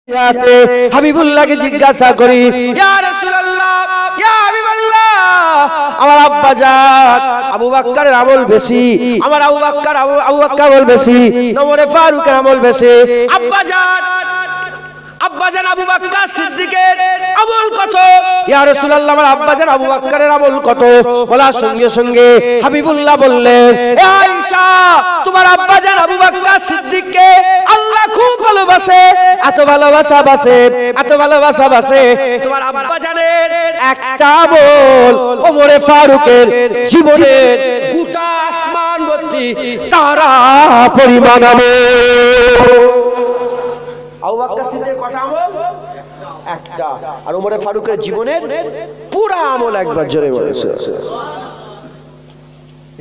আছে হাবিবুল্লাহকে জিজ্ঞাসা করি, ইয়া রাসূলুল্লাহ, ইয়া হাবিবাল্লাহ, আমার আব্বা জান আবু বকরের আমল বেশি, আমার আবু বকর আমল বেশি, ওমর ফারুকের আমল বেশি, আব্বাজান আবু বকর সিদ্দিকের আমল কত? ইয়া রাসূলুল্লাহ, আমার আব্বাজান আবু বকরের আমল কত? বলার সঙ্গে সঙ্গে হাবিবুল্লাহ বললেন, এ আয়েশা, তোমার আব্বাজান আবু বকর সিদ্দিককে আল্লাহ খুব ভালোবাসে, এত ভালোবাসা বাসে তোমার আব্বাজানের একটা আমল ওমর ফারুকের জীবনের গোটা আসমান ভর্তি তারা পরিমাণ আমল। আবু বকর সিদ্দিকের কটা আমল? একটা। আর ওমর ফারুকের জীবনের পুরা আমল একবার জোরে বলেছে।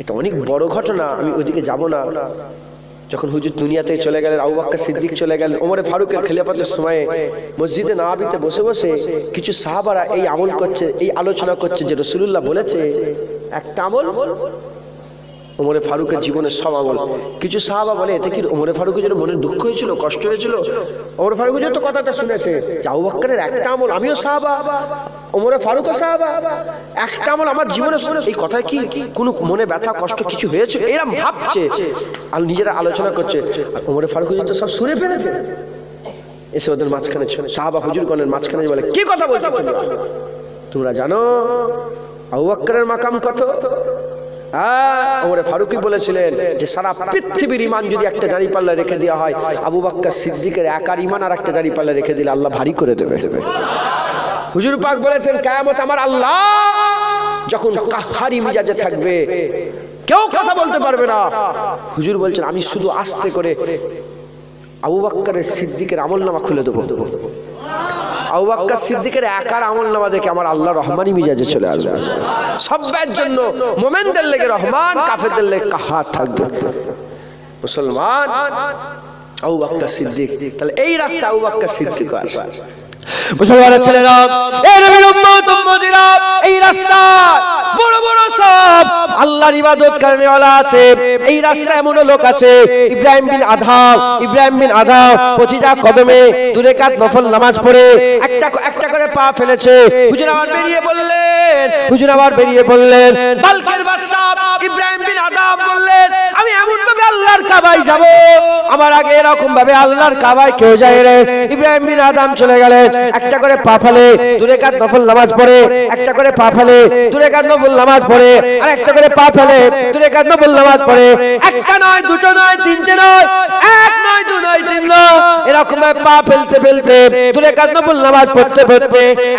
এটা অনেক বড় ঘটনা, আমি ওইদিকে যাব না। যখন হুজুর দুনিয়াতে চলে গেলেন, আবু বকর সিদ্দিক চলে গেলেন, ওমর ফারুকের খেলাফতের সময়ে মসজিদে নববীতে বসে বসে কিছু সাহাবারা এই আমল করছে, এই আলোচনা করছে যে রাসূলুল্লাহ বলেছে একটা আমল ওমর ফারুকের জীবনের সব আমল। কিছু সাহাবা বলে, এতে কি ওমর ফারুকের জন্য মনে দুঃখ হয়েছিল, কষ্ট হয়েছিল? ওমর ফারুকের জন্য তো কথাটা শুনেছে যে আবু বকরের একটা আমল, আমিও সাহাবা, ওমর ফারুকও সাহাবা, একটা আমল আমার জীবনে শুনে এই কথায় কি কোনো মনে ব্যথা কষ্ট কিছু হয়েছে? এরকম ভাবছে আর নিজেরা আলোচনা করছে। ওমর ফারুকের জন্য সব শুনে ফেলেছে, এসে ওদের মাঝখানে সাহাবা হুজুরগণের মাঝখানে বলে, কি কথা বলছো তোমরা জানো আবু বকরের মাকাম কত? ওমর ফারুকই বলেছিলেন যে সারা পৃথিবীর ঈমান যদি একটা দাঁড়িপাল্লা রেখে দেওয়া হয়, আবু বকর সিদ্দিকের একার ঈমান আর একটা দাঁড়িপাল্লা রেখে দিলে আল্লাহ ভারী করে দেবে। হুজুর পাক বলেছেন, কিয়ামত আমার আল্লাহ যখন কাহারি মিজাজে থাকবে, কেউ কথা বলতে পারবে না। হুজুর বলছেন, আমি শুধু আস্তে করে আবু বকর সিদ্দিকের আমলনামা খুলে দেবো। আবু বকর সিদ্দিকের একার আমলনামা দেখে আমার আল্লাহ রহমানি মিজাজে চলে আসবে। সবার জন্য, মুমিনদের লেগে রহমান, কাফেরদের লেগে কাহার থাকবে। মুসলমান আবু বকর সিদ্দিক, তাহলে এই রাস্তা আবু বকর সিদ্দিক আছে। মুসলমানের ছেলেরা, এই নবীর উম্মত-উম্মতিরা, এই রাস্তা বড় বড় সব আল্লাহর ইবাদত করেওয়ালা আছে। এই রাস্তায় এমন লোক আছে, ইব্রাহিম বিন আদহাম প্রতিটা কদমে 2 রাকাত নফল নামাজ পড়ে একটা করে পা ফেলেছে। হুজুর আবার বেরিয়ে বললেন, বালকের বাদশা ইব্রাহিম বিন আদহাম বললেন, আমি এমন ভাবে আল্লাহর কাবায় যাব, আমার আগে এরকম ভাবে আল্লাহর কাবায় কেউ যায় রে। ইব্রাহিম বিন আদহাম চলে গেলেন, একটা করে পা ফেলে 2 রাকাত নফল নামাজ পড়ে, একটা করে পা ফেলে 2 রাকাত নফল নামাজ পড়ে, আর একটা করে পা ফেলে 2 রাকাত নফল নামাজ পড়ে। একটা নয়, দুটো নয়, তিনটে নয়, এক নয়, 2 নয়, 3 নয়, এরকম ভাবে পা ফেলতে 2 রাকাত নফল নামাজ পড়তে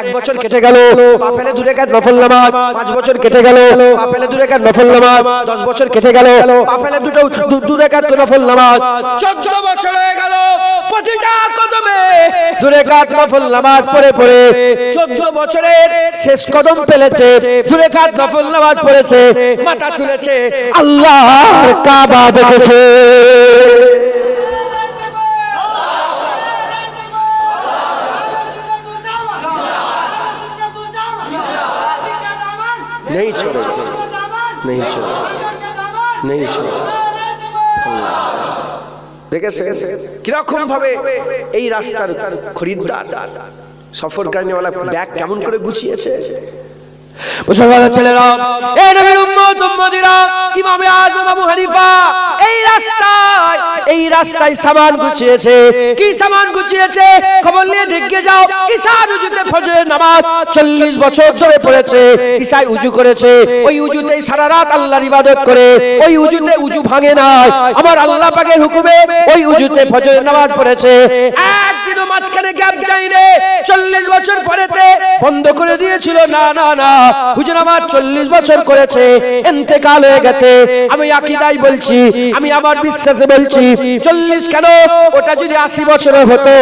1 বছর কেটে গেল, পা ফেলে 2 রাকাত নফল নামাজ, 5 বছর কেটে গেল, পা ফেলে 2 রাকাত নফল নামাজ, 10 বছর কেটে গেল, পা ফেলে 2 রাকাত নফল নামাজ, 14 বছর হয়ে গেল। প্রতিটা কদমে 2 রাকাত নফল নামাজ পড়ে 14 বছরের শেষ কদম ফেলেছে, 2 রাকাত নফল নামাজ পড়েছে, মাথা তুলেছে, আল্লাহর কাবা দেখেছে। नहीं छोड़ेगा, नहीं छोड़ेगा, नहीं छोड़ेगा। দেখেছে কিরকম ভাবে এই রাস্তার খরিদ্দার সফরকারীওয়ালা ব্যাগ কেমন করে গুছিয়েছে। মুসলমানের ছেলেরা, এই নবীর উম্মত-উম্মতিরা, ইমাম আযম আবু হানিফা এই রাস্তায় সামান গুছিয়েছে। কি সামান গুছিয়েছে? খবর নিয়ে দেখে যাও। ঈশার উজুতে ফজরের নামাজ 40 বছর ধরে পড়েছে। ঈশায় উজু করেছে, ওই উজুতেই সারা রাত আল্লাহর ইবাদত করে, ওই উজুতে উজু ভাঙে নাই, আমার আল্লাহ পাকের হুকুমে ওই উজুতে ফজরের নামাজ পড়েছে। একদিনও মাঝখানে গ্যাপ যায়নি। 40 বছর পরেতে বন্ধ করে দিয়েছিল, না না না, হুজুর আমার 40 বছর করেছে, ইন্তেকাল হয়ে গেছে। আমি আকীদায় বলছি, আমি আমার বিশ্বাসে বলছি, 40 কেন, ওটা যদি 80 বছরের হতো,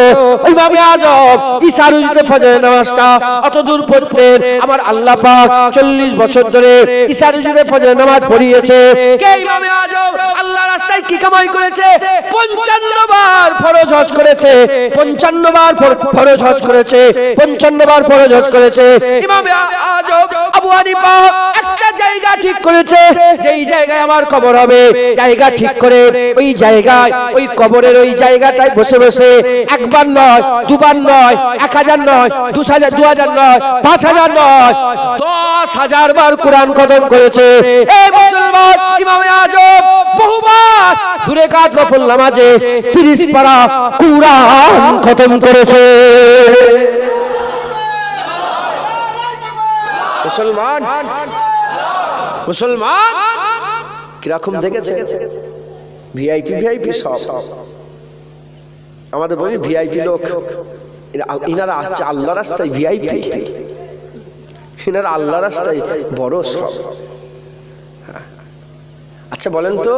ইমাম আযম ঈশার উজুতে ফজরের নামাজটা অত দূর পড়তেন, আমার আল্লাহ পাক 40 বছর ধরে ঈশার উজুতে ফজরের নামাজ পড়িয়েছে। কে ইমাম আযম আল্লাহর রাস্তায় কি কামাই করেছে? 55 বার ফরজ হজ করেছে, 55 বার ফরজ হজ করেছে, 55 বার ফরজ হজ করেছে। ইমাম আযম আবু আবু হানিফা একটা জায়গা ঠিক করেছে, যেই জায়গায় আমার কবর হবে, জায়গা ঠিক করে ওই জায়গায় ওই কবরের ওই জায়গাটায় বসে বসে একবার নয়, দুবার নয়, 1000 নয়, 2000 নয়, 5000 নয়, 10,000 বার কোরআন খতম করেছে। এই মুসলমান ইমামে আজম বহুবার দূরে কাত নফল নামাজে 30 পারা কোরআন খতম করেছে। মুসলমান মুসলমান কিরকম দেখেছে? ভিআইপি ভিআইপি সব আমাদের বলি ভিআইপি লোক, ইনারা আছে আল্লাহ রাস্তায় ভিআইপি, ইনারা আল্লাহ রাস্তায় বড় সব। আচ্ছা বলেন তো,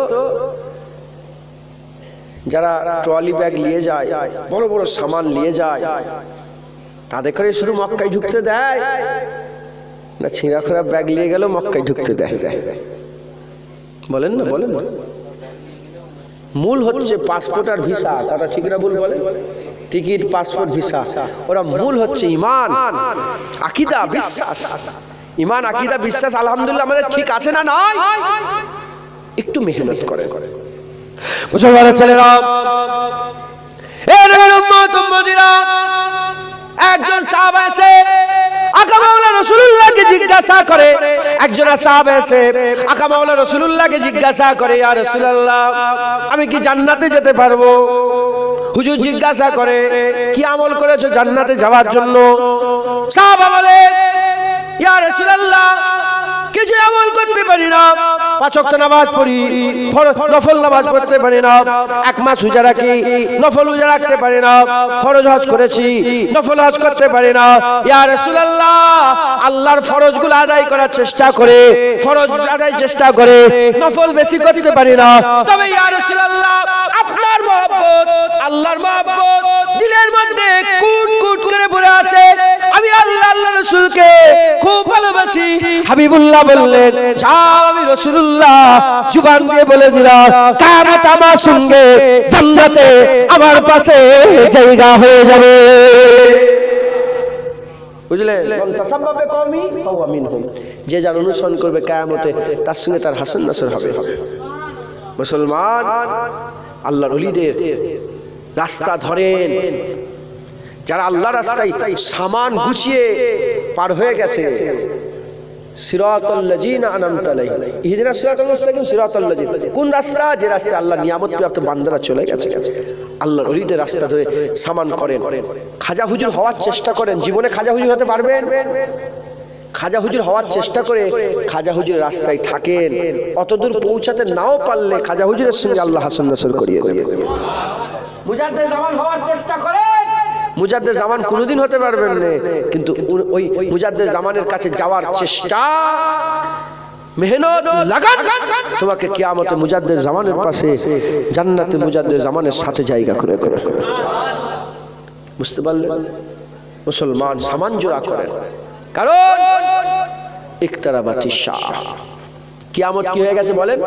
যারা ট্রলি ব্যাগ নিয়ে যায়, বড় বড় সামান নিয়ে যায়, তাদের করে শুধু মক্কায় ঢুকতে দেয় না ছিঁড়া খোড়া ব্যাগ নিয়ে গেল মক্কায় ঢুকতে দেয়? বলেন না, বলেন না। মূল হচ্ছে পাসপোর্ট আর ভিসা, কথা ঠিক না ভুল বলে? টিকিট, পাসপোর্ট, ভিসা, ওরা মূল হচ্ছে ইমান, আকীদা, বিশ্বাস। ইমান, আকীদা, বিশ্বাস আলহামদুলিল্লাহ আমাদের ঠিক আছে না নয়? একটু মেহনত করে মুসলমানের ছেলেরা, এ নবীর উম্মত উম্মতিরা, একজন সাহাবা এসে আকা মাওলা রাসূলুল্লাহকে জিজ্ঞাসা করে, একজন সাহাবা এসে আকা মাওলা রাসূলুল্লাহকে জিজ্ঞাসা করে, ইয়া রাসূলুল্লাহ আমি কি জান্নাতে যেতে পারবো? হুজুর জিজ্ঞাসা করে কি আমল করেছো জান্নাতে যাওয়ার জন্য? সাহাবা বলে, ইয়া রাসূলুল্লাহ কিছু আমল করতে পারি না, 5 ওয়াক্ত নামাজ পড়ি, নফল নামাজ পড়তে পারি না, 1 মাস রোজা রাখি, নফল রোজা রাখতে পারি না, ফরজ হজ করেছি, নফল হজ করতে পারি না। ইয়া রাসূলুল্লাহ আল্লাহর ফরজগুলো আদায় করার চেষ্টা করে, ফরজ আদায় চেষ্টা করে, নফল বেশি করতে পারি না। তবে ইয়া রাসূলুল্লাহ আপনার মহব্বত, আল্লাহর মহব্বত দিলের মধ্যে কুট কুট করে পড়ে আছে, আমি আল্লাহ আল্লাহ রাসূলকে খুব ভালোবাসি। হাবিবুল্লাহ বললেন, যাও আমি রাসূলুল্লাহ জবান দিয়ে বলে দিলাম কিয়ামত আমার সঙ্গে জান্নাতে আমার পাশে জায়গা হয়ে যাবে। বুঝলেন? তাসাব্বাবে কওমি ফাহুয়া মিনহুম, যে যার অনুসরণ করবে কিয়ামতে তার সঙ্গে তার হাসান নাসর হবে। মুসলমান আল্লাহর ওলিদের রাস্তা ধরেন, যারা আল্লাহর রাস্তায় সামান গুছিয়ে পার হয়ে গেছে। সিরাতাল লাযিনা আনআমতা আলাইহিম, ইহদিনাস সিরাতাল মুস্তাকিম, সিরাতাল লাযিনা, কোন রাস্তা? যে রাস্তায় আল্লাহ নিয়ামত প্রাপ্ত বান্দারা চলে গেছে। আল্লাহর ওলিদের রাস্তা ধরে সামান করেন, খাজা হুজুর হওয়ার চেষ্টা করেন। জীবনে খাজা হুজুর হতে পারবেন? খাজা হুজুর হওয়ার চেষ্টা করে খাজা হুজুরের রাস্তায় থাকেন, অতদূর পৌঁছাতে নাও পারলে খাজা হুজুরের সঙ্গে আল্লাহ হাসান নাসর করিয়ে দেবে। মুজাদ্দিদ জামান হওয়ার চেষ্টা করে, মুজাদ্দিদ জামান কোনোদিন হতে পারবেন না, কিন্তু ওই মুজাদ্দিদ জামানের কাছে যাওয়ার চেষ্টা, মেহনত, লাগান তোমাকে কিয়ামতে মুজাদ্দিদ জামানের পাশে জান্নাতে মুজাদ্দিদ জামানের সাথে জায়গা করে দেবে। বুঝতে পারলেন? মুসলমান সামান জোড়া করেন, কারণ ইকতারাবাতিশ সাআহ, কিয়ামত কি হয়ে গেছে বলেন?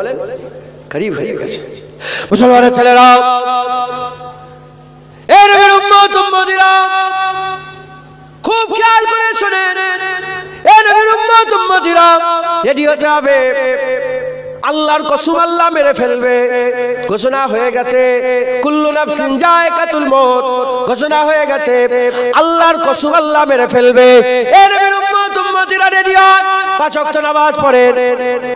করিব হয়ে গেছে। মুসলমানের ছেলেরা, এ নবীর উম্মত উম্মতিরা, খুব খেয়াল করে শুনেন, এ নবীর উম্মত উম্মতিরা, রেডি হতে হবে। আল্লাহর কসম আল্লাহ মেরে ফেলবে, ঘোষণা হয়ে গেছে। কুল্লু নাফসিন যায়কাতুল মউত, ঘোষণা হয়ে গেছে। আল্লাহর কসম আল্লাহ মেরে ফেলবে। এ নবীর উম্মত উম্মতিরা রেডি হন, 5 ওয়াক্ত নামাজ পড়েন,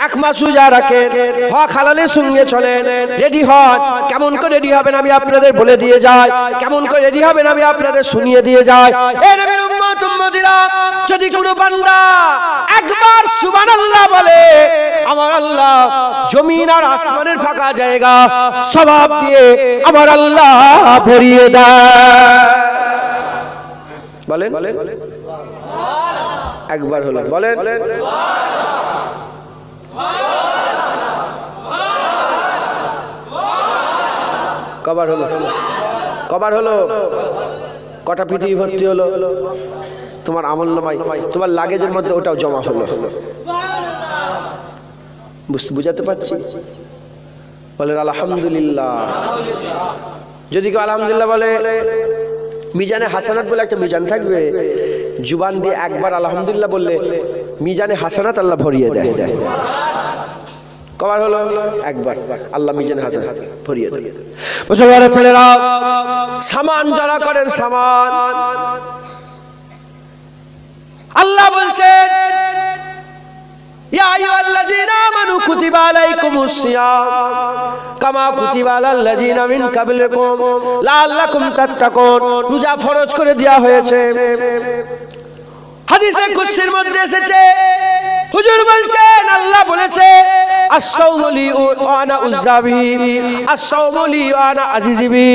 1 মাস রোজা রাখেন, হক হালালের সঙ্গে চলেন, রেডি হন। কেমন করে রেডি হবেন আমি আপনাদের বলে দিয়ে যাই, কেমন করে রেডি হবেন আমি আপনাদের শুনিয়ে দিয়ে যাই। এ নবীর উম্মত উম্মতিরা, যদি কোনো বান্দা একবার সুবহানাল্লাহ বলে, আমার আল্লাহ জমিন আর আসমানের ফাঁকা জায়গা সওয়াব দিয়ে আমার আল্লাহ ভরিয়ে দেয়। বলেন একবার হলো, বলেন কবার হলো? কবার হলো? কটা পৃথিবী ভর্তি হলো? তোমার আমলনামায়, তোমার লাগেজের মধ্যে ওটাও জমা হলো। বুঝাতে পারছি? বলেন আলহামদুলিল্লাহ। যদি কেউ আলহামদুলিল্লাহ বলে, মিজানে হাসানাত বলে একটা মিজান থাকবে, জুবান দিয়ে একবার আলহামদুলিল্লাহ বললে মিজানে হাসানাত আল্লাহ ভরিয়ে দেয়। কবার হলো? একবার। আল্লাহ মিজানে হাসানাত ভরিয়ে দেয়। মুসলমানের ছেলেরা সামান জড়া করেন, সামান। আল্লাহ বলছেন ইয়া আইয়ুহাল্লাযীনা আমানু কুতিবা আলাইকুমুস সিয়াম কামা কুতিবা আলাল্লাযীনা মিন ক্বাবলিকুম লাআল্লাকুম তাত্তাকুন। রোজা ফরজ করে দেয়া হয়েছে। হাদিসে কুদসির মধ্যে এসেছে, হুজুর বলছেন, আল্লাহ বলেছে আস-সাওমু লি ওয়া আনা উযযাবি, আস-সাওমু লি ওয়া আনা আজিজিবি।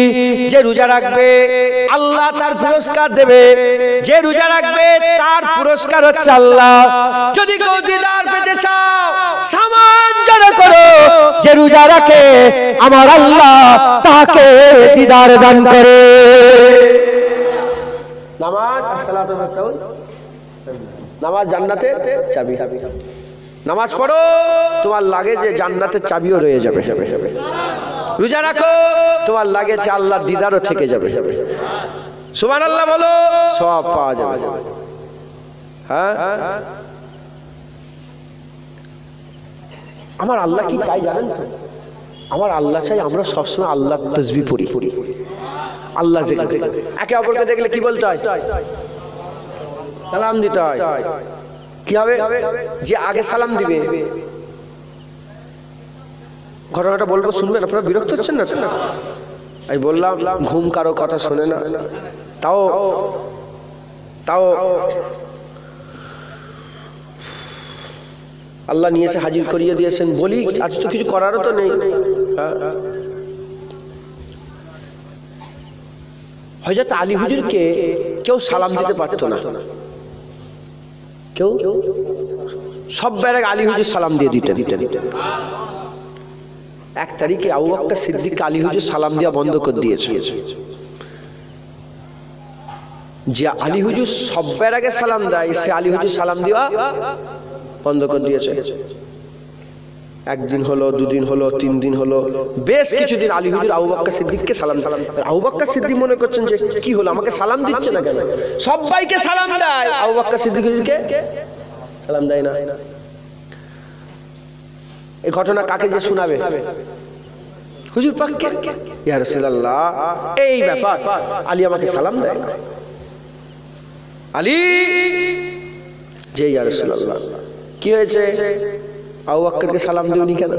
যে রোজা রাখবে আল্লাহ তার পুরস্কার দেবে, যে রোজা রাখবে তার পুরস্কার হচ্ছে আল্লাহ। যদি কেউ দিদার পেতে চাও সামান জড়ো করো, যে রোজা রাখে আমার আল্লাহ তাকে দিদার দান করে। নামাজ আসসালাতু ওয়াত-তাওয়াল, নামাজ জান্নাতের চাবি। নামাজ পড়ো, তোমার লাগে যে জান্নাতের চাবিও রয়ে যাবে। রোজা রাখো, তোমার লাগে যে আল্লাহর দিদারও থেকে যাবে। সুবহানাল্লাহ বলো, সওয়াব পাওয়া যাবে। হ্যাঁ, আমার আল্লাহ কি চাই জানেন তো? আমার আল্লাহ চাই আমরা সবসময় আল্লাহ তাসবিহ পড়ি, আল্লাহ জিকির। একে অপরকে দেখলে কি বলতে হয়? সালাম দিতে হয়। কি হবে? যে আগে সালাম দিবে, ঘটনাটা বলবো, শুনবেন? আপনারা বিরক্ত হচ্ছেন না? আমি বললাম ঘুম কারো কথা শোনে না, তাও আল্লাহ নিয়ে এসে হাজির করিয়ে দিয়েছেন। বলি আজ তো কিছু করারও তো নেই। হযরত আলী হুজুরকে কেউ সালাম দিতে পারতো না, কেউ। সব বেড়ে আলী হুজুর সালাম দিয়ে দিতে। এক তারিখে আবু বকর সিদ্দিক আলী হুজুর সালাম দেওয়া বন্ধ করে দিয়েছে। যে আলী হুজুর সব বেড়ে সালাম দেয়, সে আলী হুজুর সালাম দেওয়া বন্ধ করে দিয়েছে। একদিন হলো, দুদিন হলো, 3 দিন হলো, বেশ কিছুদিন আলী হুজুর আবু বকর সিদ্দিককে সালাম। আবু বকর সিদ্দিক মনে করছেন যে কি হলো, আমাকে সালাম দিচ্ছে না কেন? সবাইকে সালাম দেয়, আবু বকর সিদ্দিক হুজুরকে সালাম দেয় না। এই ঘটনা কাকে যে শোনাবে? হুজুর পাককে। ইয়া রাসূলুল্লাহ, এই ব্যাপার, আলী আমাকে সালাম দেয় না। আলী যে ইয়া রাসূলুল্লাহ কি হয়েছে? আবু বকরকে সালাম দিওনি কেন?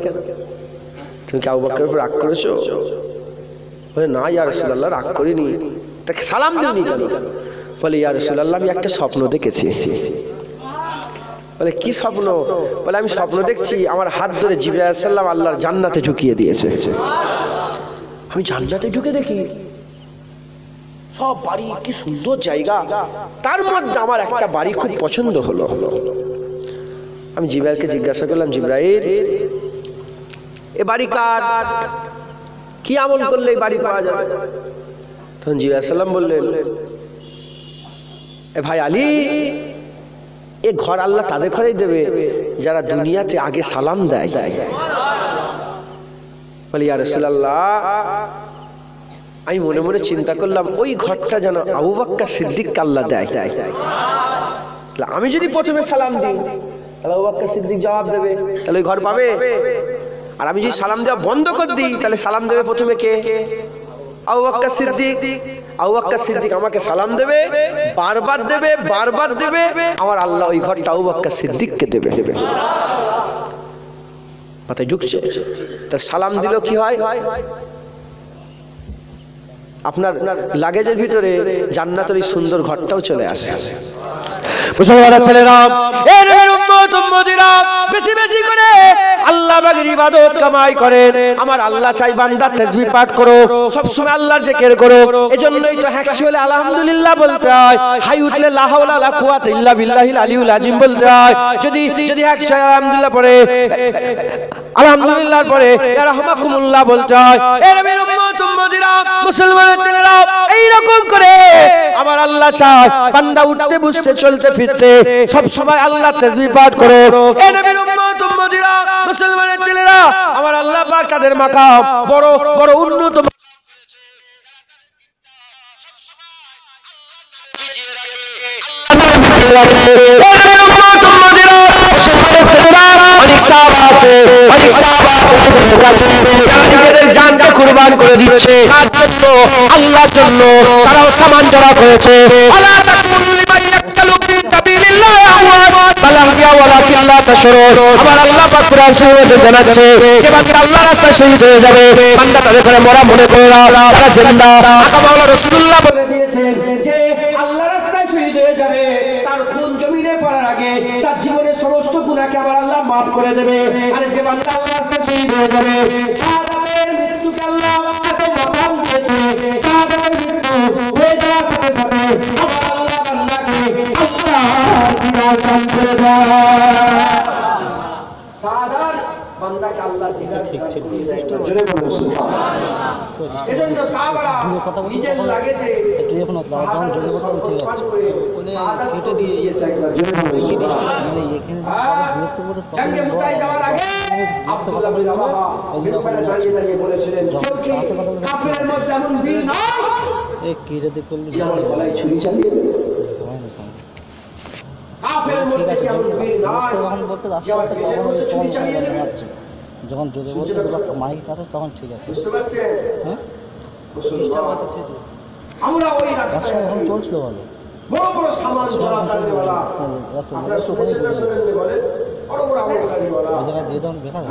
তুমি কি আবু বকরের উপর রাগ করেছো? বলে না ইয়া রাসূলুল্লাহ, রাগ করিনি। তাকে সালাম দিওনি কেন? বলে ইয়া রাসূলুল্লাহ, আমি একটা স্বপ্ন দেখেছি। বলে কি স্বপ্ন? বলে আমি স্বপ্ন দেখছি আমার হাত ধরে জিবরাইল আলাইহিস সালাম আল্লাহর জান্নাতে ঢুকিয়ে দিয়েছে। আমি জান্নাতে ঢুকে দেখি সব বাড়ি, কি সুন্দর জায়গা, তার মধ্যে আমার একটা বাড়ি খুব পছন্দ হলো। আমি জিবরাইলকে জিজ্ঞাসা করলাম, জিবরাইল এ বাড়ি কার? কি আমল করলে এই বাড়ি পাওয়া যাবে? তখন জিবরাইল আলাইহিস সালাম বললেন, এ ভাই আলী, এ ঘর আল্লাহ তাদের ঘরেই দেবে যারা দুনিয়াতে আগে সালাম দেয়। বলি ইয়া রাসূলুল্লাহ, আমি মনে মনে চিন্তা করলাম ওই ঘরটা যেন আবু বকর সিদ্দিককে আল্লাহ দেয়। আমি যদি প্রথমে সালাম দিই তাহলে আবু বকর সিদ্দিক জবাব দেবে, তাহলে ওই ঘর পাবে। আর আমি যদি সালাম দেওয়া বন্ধ করে দিই তাহলে সালাম দেবে প্রথমে কে? আবু বকর সিদ্দিক। আবু বকর সিদ্দিক আমাকে সালাম দেবে, বারবার দেবে, বারবার দেবে, আমার আল্লাহ ওই ঘরটা আবু বকর সিদ্দিককে দেবে। মাথায় ঢুকছে? তা সালাম দিল কি হয়? আপনার লাগেজের ভিতরে জান্নাতের এই সুন্দর ঘরটাও চলে আসে। মুসলমান ছেলেরা, এ নবীর উম্মত উম্মতিরা, বেশি বেশি করে আল্লাহ পাকের ইবাদত কামাই করেন। আমার আল্লাহ চাই বান্দা তাসবিহ পাঠ করো, সব সময় আল্লাহর জিকির করো। এজন্যই তো হ্যাকচুয়ালি আলহামদুলিল্লাহ বলতে হয়, হাই উঠলে লা হাওলা ওয়ালা কুওয়াতা ইল্লা বিল্লাহিল আলিয়্যিল আযীম বলতে হয়। যদি হ্যাকচুয়ালি আলহামদুলিল্লাহ পড়ে, আলহামদুলিল্লাহর পরে ইয়া রাহমাকুমুল্লাহ বলতে হয়। এ নবীর উম্মত উম্মতিরা, মুসলমানের ছেলেরা, এই রকম করে আমার আল্লাহ চায় বান্দা উঠতে বসতে চলতে ফিরতে সব সময় আল্লাহ তাসবিহ পাঠ করো। এ নবীর উম্মত উম্মতিরা, মুসলমানের ছেলেরা, আমার আল্লাহ পাক তাদের মাকাম বড় বড় উন্নত সাহাবা আছে, অনেক সাহাবা আছে যারা নিজেদের জানকে কুরবান করে দিচ্ছে আল্লাহর জন্য, তারাও সামান জড়া করেছে। আলা তাকুনু লিমান ইয়াকতালু ফি সাবিলিল্লাহ আমওয়াত বাল আহইয়া ওয়ালাকিন লা তাশউরুন। আবার আল্লাহ পাক কুরআন শরীফে জানাচ্ছে যে বান্দা আল্লাহর রাস্তায় শহীদ হয়ে যাবে, বান্দা তাদের করে মরা মনে করে না, তারা জিন্দা। আকা মাওলানা রাসূলুল্লাহ বলে দিয়েছেন যে আল্লাহর রাস্তায় শহীদ হয়ে যাবে, তার খুন জমিনে পড়ার আগে তার জীবনের সমস্ত গুনাহকে আবার আল্লাহ maaf করে দেবে। আর যে বান্দা আল্লাহর রাস্তায় শহীদ হয়ে যাবে, শাহাদাতের মৃত্যুকে আল্লাহ এত মহান দিয়েছে, শাহাদাতের মৃত্যু হয়ে যাওয়ার সাথে সাথে আবার আল্লাহ বান্দাকে আল্লাহর দিদার দান করে দেয়। শাহাদাত বান্দাকে আল্লাহ দিদার দান করে দেয়। জোরে বলুন সুবহানাল্লাহ। এজন্য সাহাবারা নিজের লাগেছে একটু যখন যখন যোগে বলতাম ঠিক আছে কোনে সেটা দিয়ে দিয়েছে একবার। জোরে বলুন সুবহানাল্লাহ। মানে এখানে দূরত্ব করে তখন আব্দুল্লাহ বিন রাওয়াহা দাঁড়িয়ে বলেছিলেন কাফেরের মধ্যে এমন বীর নাই এই কিরাতে করলে যেমন গলায় ছুরি চালিয়ে কাফেরের মধ্যে এমন বীর নাই তখন বলতে আস্তে আস্তে কখন যাচ্ছে যখন যোগে বলতে মাইক কাছে তখন ঠিক আছে বুঝতে পারছেন? হ্যাঁ আমরা ওই রাস্তায় এখন চলছিল ভালো বড় বড় সামান জলাকারীওয়ালা আপনারা শুনেছেন না শুনেননি বলেন, বড় বড় আমলকারীওয়ালা ওই জায়গায় দিয়ে তখন বেকার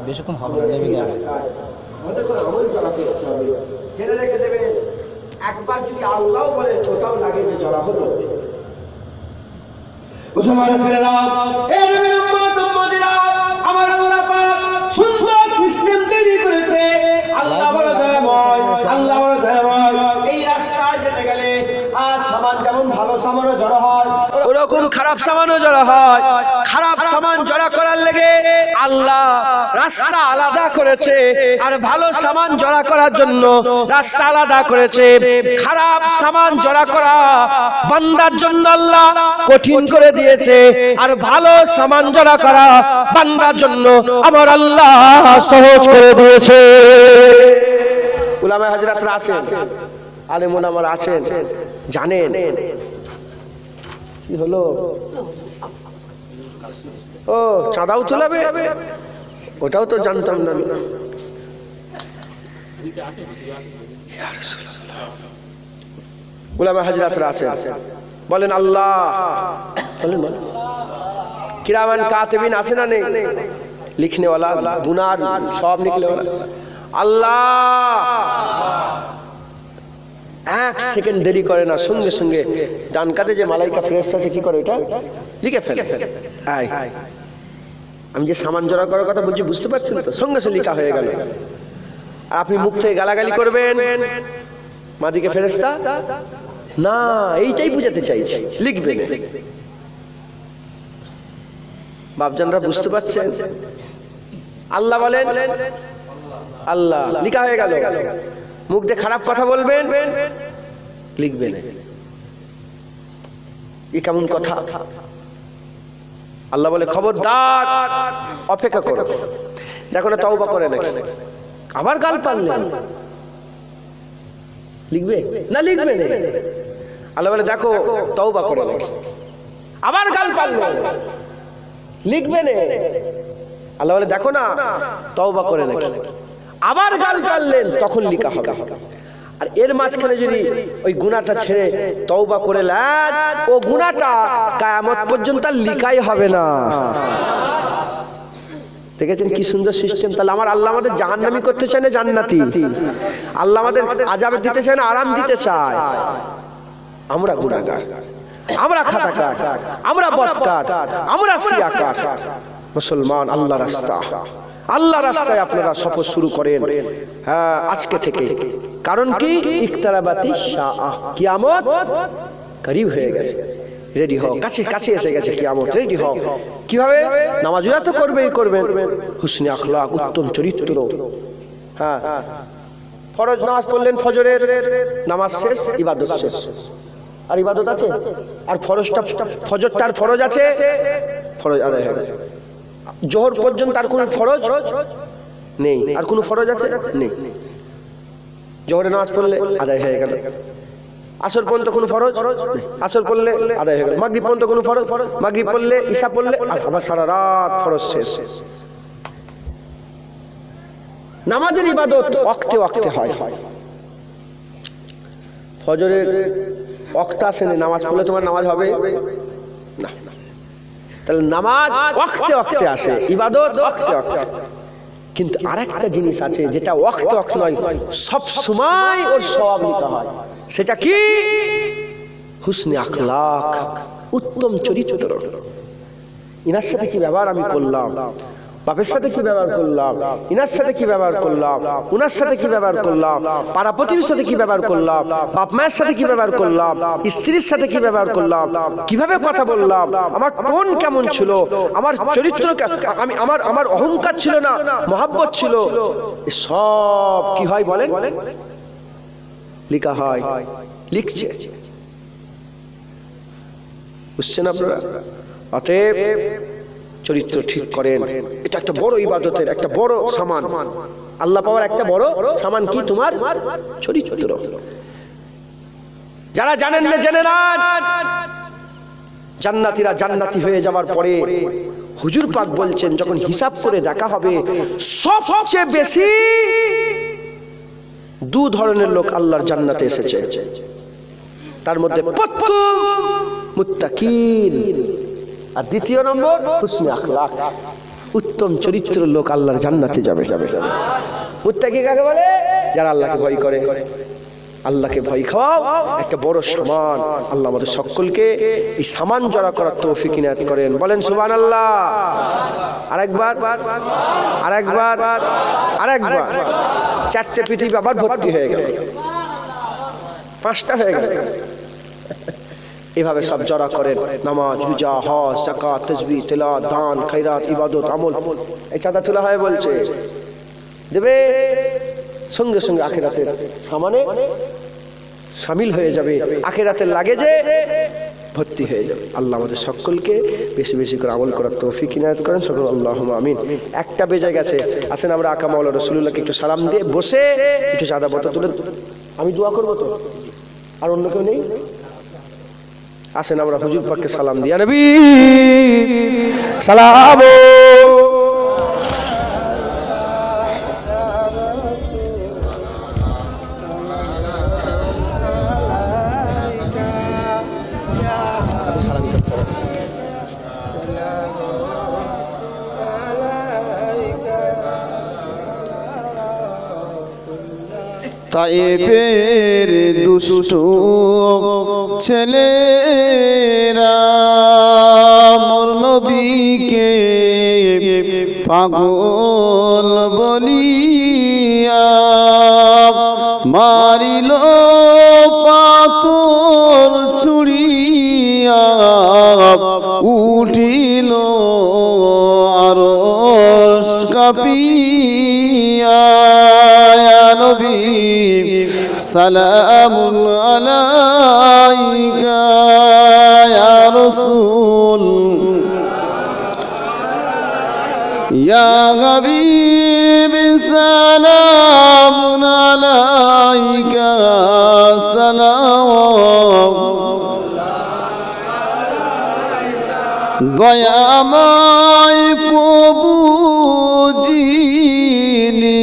বেশিক্ষণ হবে না লেগে যাবে। আমাদের করে আমল জড়াতে হতে হবে। জেনে রেখে দেবেন একবার যদি আল্লাহ বলে কোথাও লাগে যে জড়া হলো। মুসলমান ছেলেরা, এই নবীর উম্মত উম্মতিরা, আমার আল্লাহ পাক সুন্দর সিস্টেম তৈরি করেছে। আল্লাহ বড় দয়াময়, আল্লাহ বড় দয়াময়। এই রাস্তায় যেতে গেলে আর সামান যেমন ভালো সামানও জড়া হয়, ওরকম খারাপ সামানও জড়া হয়। খারাপ সামান জড়া করার লেগে আল্লাহ রাস্তা আলাদা করেছে, আর ভালো সামান জড়া করার জন্য রাস্তা আলাদা করেছে। খারাপ সামান জড়া করা বান্দার জন্য আল্লাহ কঠিন করে দিয়েছে, আর ভালো সামান জড়া করা বান্দার জন্য আমার আল্লাহ সহজ করে দিয়েছে। উলামায়ে হাজরাতরা আছেন, আলেম ওলামারা আছেন, জানেন কি হলো? ও চাঁদাও তোলাবে, ওটাও তো জানতাম না। উলামায়ে হাজরাতরা আছেন, বলেন আল্লাহ, বলেন বলেন কিরামান কাতিবিন আছে না নেই? লিখনে वाला, गुनाह सब निकले वाला। আল্লাহ এক সেকেন্ড দেরি করে না, সঙ্গে সঙ্গে ডান কাতে যে মালাইকা ফেরেশতা আছে কি করে, এটা লিখে ফেলে। আমি যে সামান জড়া করার কথা বলছি বুঝতে পারছেন তো? সঙ্গে সঙ্গে লেখা হয়ে গেল। আর আপনি মুখ থেকে গালাগালি করবেন, মাদিকে ফেরেশতা না, এইটাই বুঝাতে চাইছি, লিখবেন। বাপজানরা বুঝতে পারছেন? আল্লাহ বলেন, আল্লাহ লিখা হয়ে গেল। মুখ দিয়ে খারাপ কথা বলবেন, লিখবেন। এই কেমন কথা? আল্লাহ বলে খবরদার, অপেক্ষা করো, দেখো না তওবা করে নাকি। আবার গাল পারলেন, লিখবে না লিখবে না? আল্লাহ বলে দেখো তওবা করে নাকি। আবার গাল পারলেন, লিখবে না? আল্লাহ বলে দেখো না তওবা করে নাকি। আবার গাল পারলেন, তখন লিখা হবে। আর এর মাঝখানে যদি ওই গুনাহটা ছেড়ে তওবা করে নেন, ও গুনাহটা কিয়ামত পর্যন্ত লিখাই হবে না। দেখেছেন কি সুন্দর সিস্টেম? তাহলে আমার আল্লাহ আমাদের জাহান্নামী করতে চায় না জান্নাতি? আল্লাহ আমাদের আযাবে দিতে চায় না আরাম দিতে চায়? আমরা গুনাহগার, আমরা খাতাকার, আমরা বদকার, আমরা সিয়াকার। মুসলমান, আল্লাহ রাস্তা, আল্লাহ রাস্তায় আপনারা সফর শুরু করেন হ্যাঁ আজকে থেকে। কারণ কি? ইকতারাবাতিস সাআহ, কিয়ামত করিব হয়ে গেছে। রেডি হও, কাছে কাছে এসে গেছে কিয়ামত, রেডি হও। কিভাবে? নামাজও তো করবেই করবেন, হুসনে আখলাক, উত্তম চরিত্র। হ্যাঁ, ফরজ নামাজ পড়লেন, ফজরের নামাজ শেষ, ইবাদত শেষ। আর ইবাদত আছে, আর ফরজটা, ফজরটার ফরজ আছে, ফরজ আদায় হয়ে গেল। জোহর পর্যন্ত আর কোন ফরজ নেই, আর কোন ফরজ আছে নেই। জোহরের নামাজ পড়লে আদায় হয়ে গেল। আসর পর্যন্ত কোনো ফরজ, আসর পড়লে আদায় হয়ে গেল। মাগরিব পর্যন্ত কোনো ফরজ, মাগরিব পড়লে ঈশা পড়লে আবার সারা রাত ফরজ শেষ। নামাজের ইবাদত ওয়াক্তে ওয়াক্তে হয়। ফজরের ওয়াক্ত আসেনি, নামাজ পড়লে তোমার নামাজ হবে না। তাহলে নামাজ ওয়াক্তে ওয়াক্তে আসে, ইবাদত ওয়াক্তে ওয়াক্তে। কিন্তু আরেকটা জিনিস আছে যেটা ওয়াক্তে ওয়াক্তে নয়, সব সময় ওর সওয়াব নিতে হয়। সেটা কি? হুসনে আখলাক, উত্তম চরিত্র। ইনার সাথে কি ব্যবহার আমি করলাম, বাপের সাথে কি ব্যবহার করলাম, ইনার সাথে কি ব্যবহার করলাম, উনার সাথে কি ব্যবহার করলাম, পাড়া প্রতিবেশীর সাথে কি ব্যবহার করলাম, বাপ মায়ের সাথে কি ব্যবহার করলাম, স্ত্রীর সাথে কি ব্যবহার করলাম, কিভাবে কথা বললাম, আমার টোন কেমন ছিল, আমার চরিত্র, আমি আমার অহংকার ছিল না মহব্বত ছিল, সব কি হয় বলেন? লেখা হয়, লিখছে। বুঝছেন আপনারা? অতএব চরিত্র ঠিক করেন, এটা একটা বড় ইবাদতের একটা বড় সামান। আল্লাহ পাওয়ার একটা বড় সামান কি? তোমার চরিত্র। যারা জানেন না জেনে নেন, জান্নাতীরা জান্নাতি হয়ে যাওয়ার পরে হুজুর পাক বলছেন যখন হিসাব করে দেখা হবে সবচেয়ে বেশি দু ধরনের লোক আল্লাহর জান্নাতে এসেছে। তার মধ্যে প্রথম মুত্তাকিন, আর দ্বিতীয় নম্বর হুসনে আখলাক, উত্তম চরিত্রের লোক আল্লাহর জান্নাতে যাবে। মুত্তাকি কাকে বলে? যারা আল্লাহকে ভয় করে। আল্লাহকে ভয় খাওয়াও একটা বড় সামান। আল্লাহ আমাদের সকলকে এই সামান জড়া করার তৌফিক ইনায়াত করেন। বলেন সুবহানাল্লাহ। আরেকবার, আরেকবার, আরেকবার। চারটে পৃথিবী আবার ভর্তি হয়ে গেল, পাঁচটা হয়ে গেল। এভাবে সব জড়া করেন। নামাজ, রোজা, হজ, যাকাত, তাসবিহ, তিলাওয়াত, দান, খায়রাত, ইবাদত, আমল। এই চাঁদা তোলা হয় বলছে দেবে, সঙ্গে সঙ্গে আখিরাতের সামানে শামিল হয়ে যাবে, আখিরাতের লাগেজে ভর্তি হয়ে যাবে। আল্লাহ আমাদের সকলকে বেশি বেশি করে আমল করার তৌফিক ইনায়াত করেন সকল। আল্লাহুম্মা আমিন। একটা বেজে গেছে, আসেন আমরা আকা মাওলানা রাসূলুল্লাহকে একটু সালাম দিয়ে বসে একটু চাঁদা বোতল তুলে আমি দোয়া করবো তো, আর অন্য কেউ নেই? আসেন আমরা হুজুর পাককে সালাম দিয়া নবী সালাম। তায়েফের দুষ্ট ছেলেরা মোর নবীকে পাগল বলিয়া মারিল পাথর ছুড়িয়া, উঠিল আরশ কাঁপিয়া। নবী সালামুন আলাইকা ইয়া রাসূল ইয়া হাবিব সালামুন আলাইকা সালাম। দয়াময় প্রভু যিনি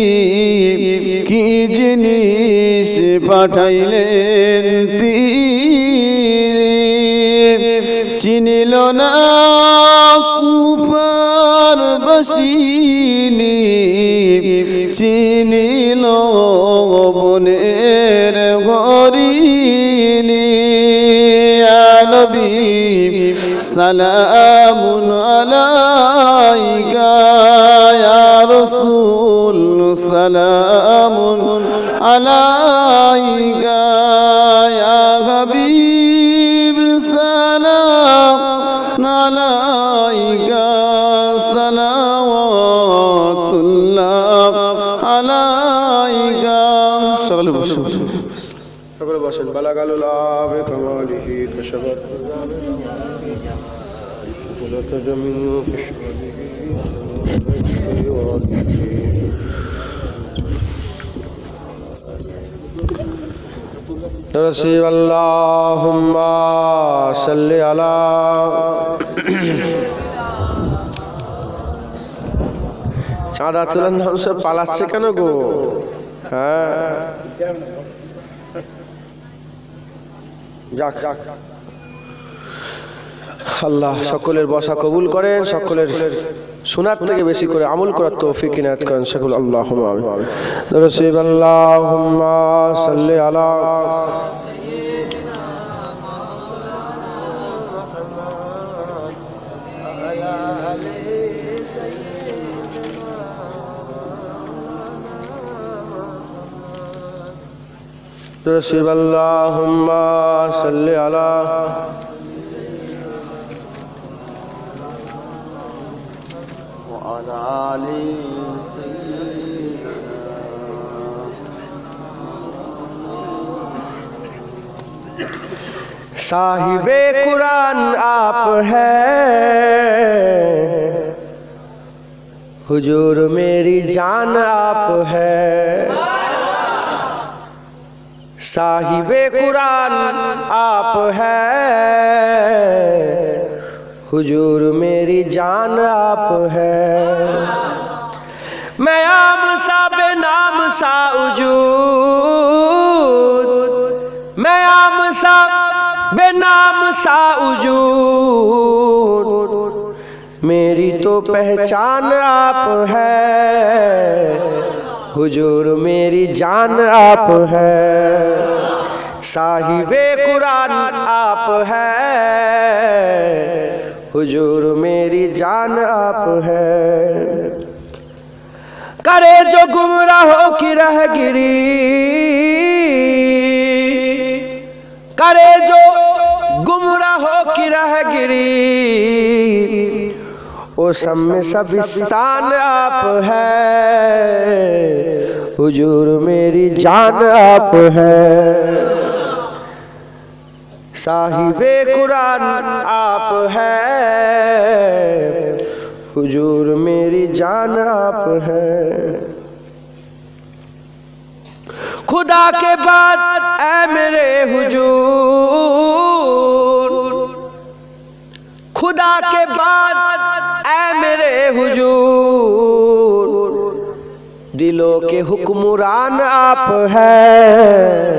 কি জিনিস পাঠাইলেন তিনি, চিনিল না কুফার বাসিনী, চিনিল বনের হরিণী। নবী সালামুন আলাইকা ইয়া রাসূল সালামুন আলাইকা ইয়া হাবিব সালামুন আলাইকা সালাওয়াতুল্লাহ আলাইকা। সকলে বসুন, সকলে বসেন। বালাগালুল আবে কামালিহি তাশাবাত ولا تجمعوا في الشهادة रसी अल्लाहुम्मा सल्ली अला চাঁদা তুলেন ধান সব পালাচ্ছে কেন গো? হ্যাঁ যাক, আল্লাহ সকলের বসা কবুল করেন, সকলের শোনার থেকে বেশি করে আমল করার তৌফিক ইনায়াত করেন সকল। আল্লাহুম্মা আমিন। রসিব আল্লাহুম্মা সাল্লি আলা رسول اللهم صل على وعلى آل سيدنا साहिबे कुरान आप हैं, हुजूर मेरी जान आप हैं। साहिबे कुरान आप हैं, हुजूर मेरी जान आप हैं। मैं आम सा बेनाम सा वजूद, मैं आम सा बेनाम सा वजूद, मेरी तो पहचान आप हैं, हुजूर मेरी जान आप हैं। साहिबे कुरान आप हैं, हुजूर मेरी जान आप हैं। करे जो गुमराहों की रहगिरी, करे जो गुमराहों की रहगिरी, ओ सब में सबिस्तान आप हैं, हुजूर मेरी जान आप हैं। साहिबे कुरान आप हैं, हुजूर मेरी जान आप हैं। खुदा के बाद ऐ मेरे हुजूर, खुदा के बाद ऐ मेरे हुजूर, दिलों के हुक्मरान आप हैं,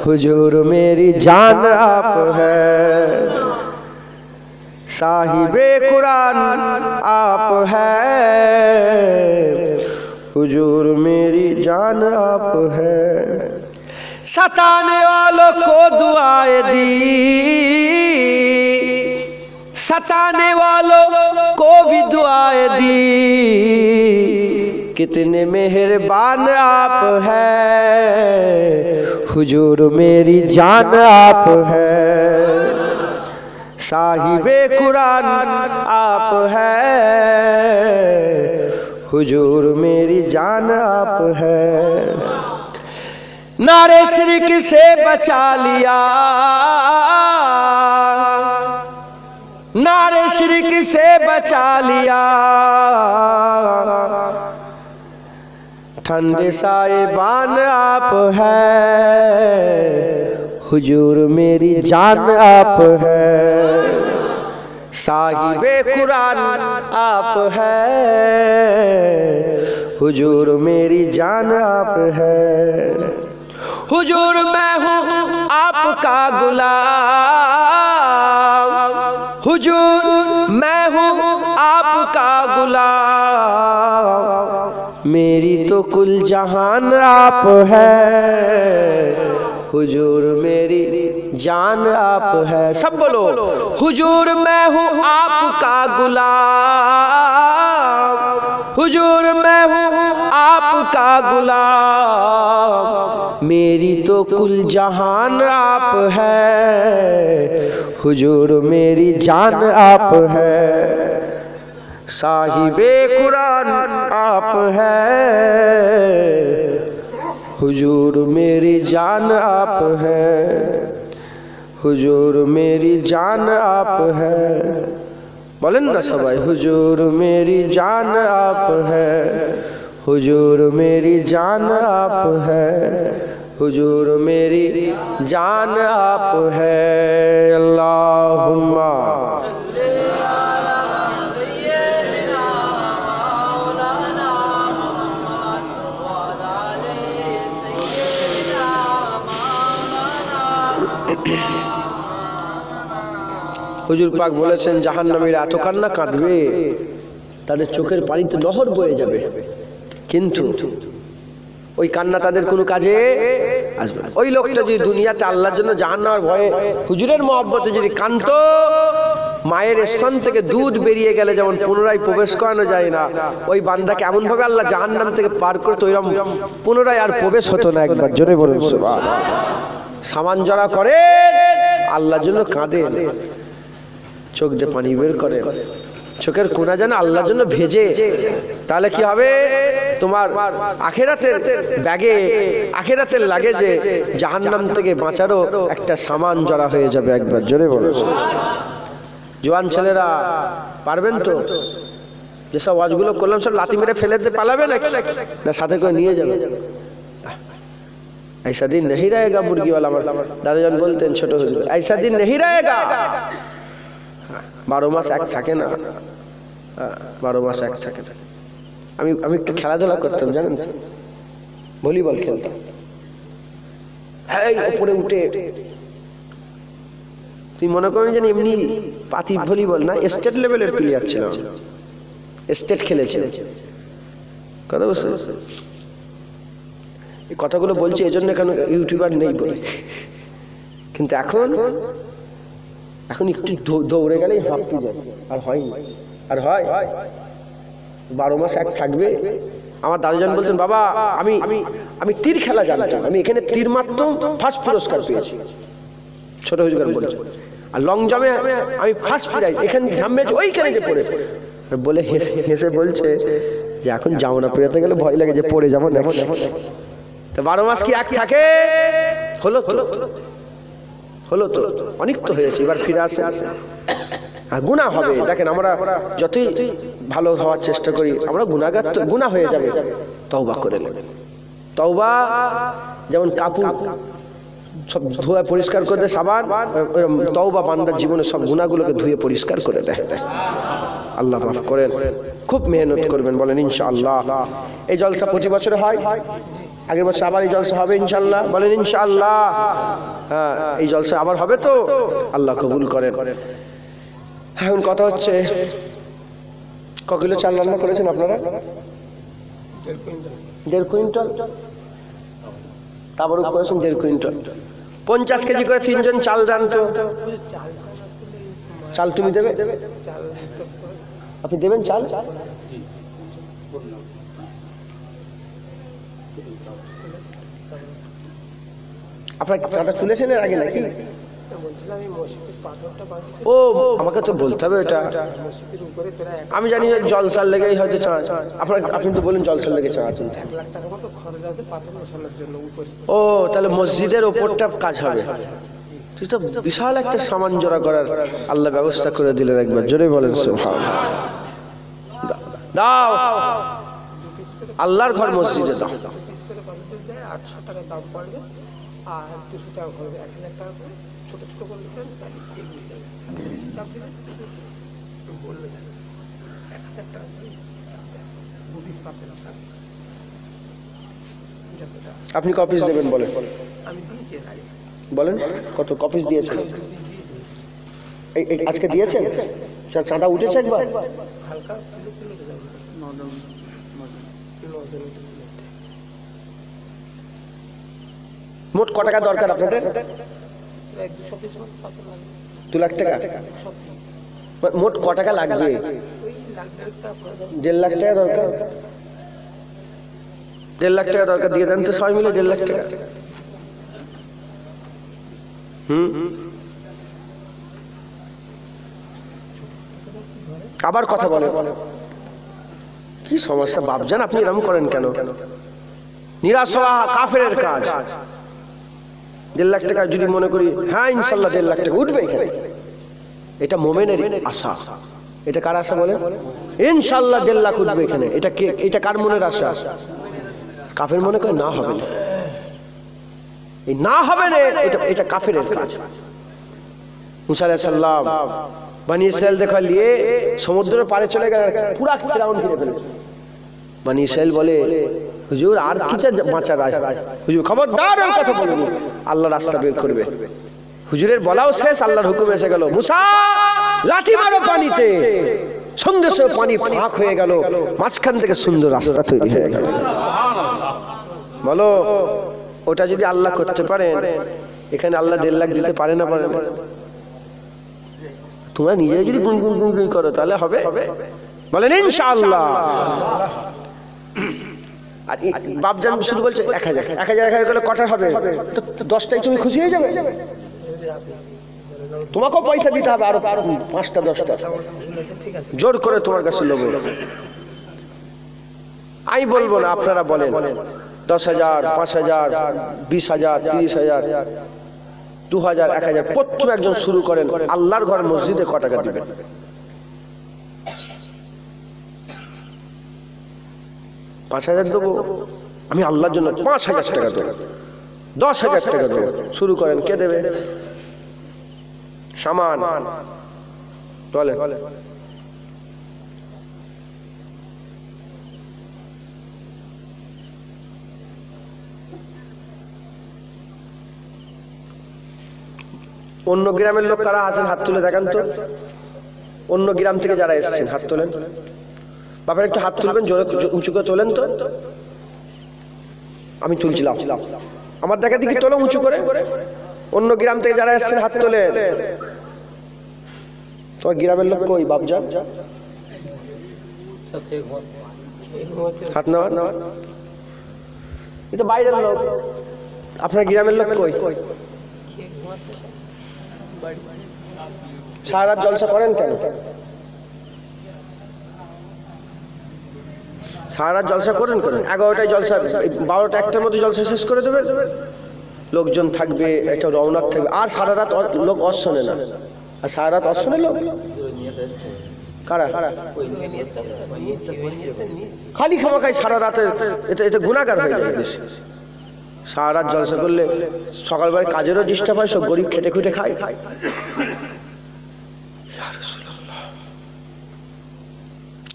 हुजूर मेरी जान आप हैं। साहिबे कुरान आप हैं, हुजूर मेरी जान आप हैं। सताने वालों को दुआएं दी, सताने वालों को भी दुआएं दी, कितने मेहरबान आप हैं, हुजूर मेरी जान आप हैं। साहिबे कुरान आप हैं, हुजूर मेरी जान आप हैं। नारे शिरक से बचा लिया, नारे शिरक से बचा लिया, ठंडे साहिबान आप हैं, हुजूर मेरी जान आप हैं। साहिबे कुरान आप हैं, हुजूर मेरी जान आप हैं। हुजूर मैं हूँ आपका गुलाम, हुजूर मैं हूँ आपका गुलाम, मेरी तो कुल जहान आप हैं, हुजूर मेरी जान आप है। सब बोलो, हुजूर मैं हूँ आपका गुलाम, हुजूर मैं हूँ आपका गुलाम, मेरी तो कुल जहान आप है, हुजूर मेरी जान आप है। साहिबे कुरान आप है, हुजूर मेरी जान आप है, हुजूर मेरी जान आप है। बोलें ना सबाई, हुजूर मेरी जान आप है, हुजूर मेरी जान आप है, हुजूर मेरी जान आप है। अल्लाहुम्मा হুজুর পাক বলেছেন জাহান্নামীরা এত কান্না কাঁদবে তাদের চোখের পানিতে নহর বয়ে যাবে, কিন্তু ওই কান্না তাদের কোনো কাজে আসবে না। ওই লোকটা যদি দুনিয়াতে আল্লাহর জন্য জাহান্নামের ভয়ে হুজুরের মহব্বতে যদি কাঁদতো, মায়ের স্তন থেকে দুধ বেরিয়ে গেলে যেমন পুনরায় প্রবেশ করানো যায় না, ওই বান্দাকে এমন ভাবে আল্লাহ জাহান্নাম থেকে পার করতো, ওইরকম পুনরায় আর প্রবেশ হতো না। একবার জোরে বলুন সুবহানাল্লাহ। সামান জড়া করে আল্লাহর জন্য কাঁদে, চোখ দিয়ে পানি বের করে, চোখের কোনা যেন আল্লাহর জন্য ভেজে, তাহলে কি হবে? তোমার আখিরাতের ব্যাগে, আখিরাতের লাগেজে জাহান্নাম থেকে বাঁচারও একটা সামান জড়া হয়ে যাবে। একবার জোরে বলো। জোয়ান ছেলেরা পারবেন তো? যেসব ওয়াজগুলো করলাম সব লাথি মেরে ফেলে দিতে পালাবে নাকি? না সাথে করে নিয়ে যাবে? ऐसा दिन नहीं रहेगा मुर्गी वाला। दादाजान बोलतें छोटे हुजूर, ऐसा दिन नहीं रहेगा। 12 মাস এক থাকে না, 12 মাস এক থাকে না। আমি একটু খেলাধুলা করতাম জানেন তো, ভলিবল খেলতাম। হ্যাঁ, উপরে উঠে তুই মনে করেন যে এমনি পাতি ভলিবল না, স্টেট লেভেলের প্লেয়ার ছিলাম, স্টেট খেলেছিলাম। কথা বুঝতে পারছেন? এই কথাগুলো বলছি এই জন্য কেন ইউটিউবার নেই বলে, কিন্তু এখন একটু দৌড়ে গেলেই হাঁপতে যায়, আর হয় না, আর হয় 12 মাস এক থাকবে। আমার দাদুজান বলতেন, বাবা আমি তীর খেলা জানতাম, আমি এখানে তীর মারতাম, ফার্স্ট পুরস্কার পেয়েছি। ছোট হুজুর বলছে, আর লং জাম্পে আমি ফার্স্ট প্রাইজ, এখানে ঝামেছি ওইখানে যে পড়ে বলে হেসে বলছে যে এখন যাও না, পেরোতে গেলে ভয় লাগে যে পড়ে যাবো না। তো 12 মাস কি এক থাকে? হলো তো অনেক তো হয়েছে, এবার ফিরে আসে। আর গুনাহ হবে। দেখেন আমরা যতই ভালো হওয়ার চেষ্টা করি, আমরা গুনাহগার, তো গুনাহ হয়ে যাবে। তওবা করে নেবেন। তওবা যেমন কাপড় সব ধোয়া পরিষ্কার করে দেয় সাবান, তওবা বান্দার জীবনে সব গুনাহগুলোকে ধুয়ে পরিষ্কার করে দেয়। আল্লাহ মাফ করেন। খুব মেহনত করবেন, বলেন ইনশাআল্লাহ। এই জলসা প্রতি বছরে হয়, আগের বছর আবার এই জলসা হবে ইনশাআল্লাহ, বলেন ইনশাআল্লাহ। হ্যাঁ, এই জলসা আবার হবে তো, আল্লাহ কবুল করেন। এখন কথা হচ্ছে, ক কিলো চাল রান্না করেছেন আপনারা? 1.5 কুইন্টাল। তারপর করেছেন 1.5 কুইন্টাল। 50 কেজি করে 3 জন চাল দেন তো। চাল তুমি দেবে? আপনি দেবেন চাল? আপনার চাটা তুলেছেন এর আগে নাকি? ও আমাকে তো বলতে হবে এটা। আমি জানি জলসার লেগেই হয়তো চা, আপনি তো বলেন জলসার লেগে চা তুলতে। ও তাহলে মসজিদের ওপরটা কাজ হবে। তুই তো বিশাল একটা সামান জোড়া করার আল্লাহ ব্যবস্থা করে দিলেন। একবার জোরে বলেন সুবহানাল্লাহ। দাও, আল্লাহর ঘর মসজিদে দাও। 800 টাকা দাম পড়বে, আর 200 টাকা করবে, 1000 টাকা করে ছোট ছোট করে দিবেন, তাহলে এগিয়ে যাবে। বেশি চাপ দিবেন বলবে 1000 টাকা করে চাপ দেন, 2 পিস পাবেন আপনারা। আপনি কপিস দেবেন বলেন? আমি দিয়েছি আগে। বলেন কত কপিস দিয়েছেন? আজকে দিয়েছেন? চাঁদা উঠেছে একবার? হালকা ছিল 9 মোট ক টাকা দরকার আপনাদের? 200 পিস মতো পাবেন। 2 লাখ টাকা? মোট ক টাকা লাগবে? 1.5 লাখ টাকা দরকার। 1.5 লাখ টাকা দরকার, দিয়ে দেন তো সবাই মিলে 1.5 লাখ টাকা। আবার কথা বলে, কি সমস্যা বাপজান, আপনি এরকম করেন কেন? নিরাশ হওয়া কাফেরের কাজ। 1.5 লাখ টাকা যদি মনে করি, হ্যাঁ ইনশাল্লাহ 1.5 লাখ টাকা উঠবে এখানে, এটা মোমেনের আশা। এটা কার আশা বলে? ইনশাল্লাহ 1.5 লাখ উঠবে এখানে। এটা কার মনের আশা? কাফের মনে করে না হবে না। এই না হবে না, এটা কাফেরের কাজ। মুসা আলাইহিস সালাম বনি ইসরাইল দেখা নিয়ে সমুদ্রের পাড়ে চলে গেলেন, পুরা ফিরাউন ঘিরে ফেলেছে। বনি ইসরাইল বলে, হুজুর আর কিছু বাঁচার আছে? হুজুর খবরদার আর কথা বলুন, আল্লাহ রাস্তা বের করবে। হুজুরের বলাও শেষ, আল্লাহর হুকুম এসে গেল, মুসা লাঠি মারো পানিতে। সঙ্গে সঙ্গে পানি ফাঁক হয়ে গেল, মাঝখান থেকে সুন্দর রাস্তা তৈরি হয়ে গেল। বলো, ওটা যদি আল্লাহ করতে পারেন, এখানে আল্লাহ 1.5 লাখ দিতে পারে না? পারে না? তোমরা নিজে যদি গুনগুন গুনগুন করো তাহলে হবে? বলেন ইনশাআল্লাহ। আর বাপজান শুধু বলছে 1000 করলে কটা হবে? 10টাই তুমি খুশি হয়ে যাবে? তোমাকেও পয়সা দিতে হবে আরো 5টা 10টা, জোর করে তোমার কাছে লোভ। আমি বলবো না, আপনারা বলেন 10,000, 5,000, 20,000, 30,000, 2,000, 1,000, প্রথম একজন শুরু করেন। আল্লাহর ঘর মসজিদে ক টাকা দিবেন? 5,000 দেবো আমি আল্লাহর জন্য, 5,000 টাকা দেবো, 10,000 টাকা দেবো, শুরু করেন। কে দেবে? সামান বলে। অন্য গ্রামের লোক কারা আছেন হাত তুলে দেখান তো। অন্য গ্রাম থেকে যারা এসেছেন হাত তোলেন। বাবার একটু হাত তুলবেন, জোরে উঁচু করে তোলেন তো। আমি তুলছিলাম, আমার দেখা দেখি তোলো উঁচু করে। অন্য গ্রাম থেকে যারা এসেছেন হাত তোলেন। তোমার গ্রামের লোক কই বাপজান? হাত নেওয়ার। এটা বাইরের লোক, আপনার গ্রামের লোক কই? সারা রাত জলসা করেন কেন? সারা রাত জলসা করেন কেন? 11টায় জলসা, 12টা 1টার মধ্যে জলসা শেষ করে দেবেন। লোকজন থাকবে, একটা রওনাক থাকবে, আর সারা রাত লোক অশোনে না। আর সারা রাত অশোনে লোক কারা? খালি খাওয়া খাই সারা রাতে, এটা গুনাহগার হয়ে যাবে বেশি। সারা রাত জলসা করলে সকালবেলায় কাজেরও ডিস্টার্ব হয়, সব গরিব খেটে খুঁটে খায়।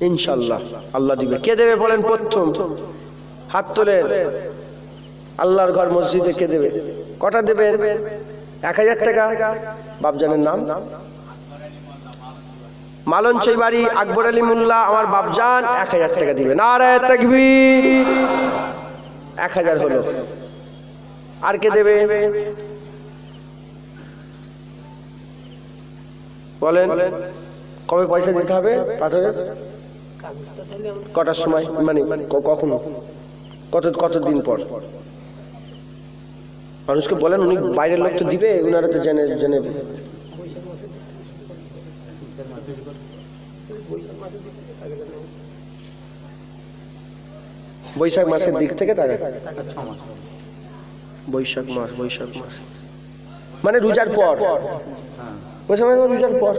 ইনশাআল্লাহ আল্লাহ দিবে। কে দেবে বলেন? প্রথম হাত তোলেন। আল্লাহর ঘর মসজিদে কে দেবে? কটা দেবে? 1,000 টাকা। বাপজানের নাম? মালঞ্চই বাড়ি আকবর আলী মোল্লা, আমার বাপজান 1,000 টাকা দিবে। নারায়ে তাকবীর। 1,000 হলো। আর কে দেবে বলেন? কবে পয়সা দিতে হবে পাথরের? কটার সময়, মানে কখন, কতদিন পর? মানুষকে বলেন, উনি বাইরের লোক তো দিবে, উনারা তো জেনে জেনে। বৈশাখ মাসের দিক থেকে তারা, বৈশাখ মাস মানে রোজার পর, রোজার পর।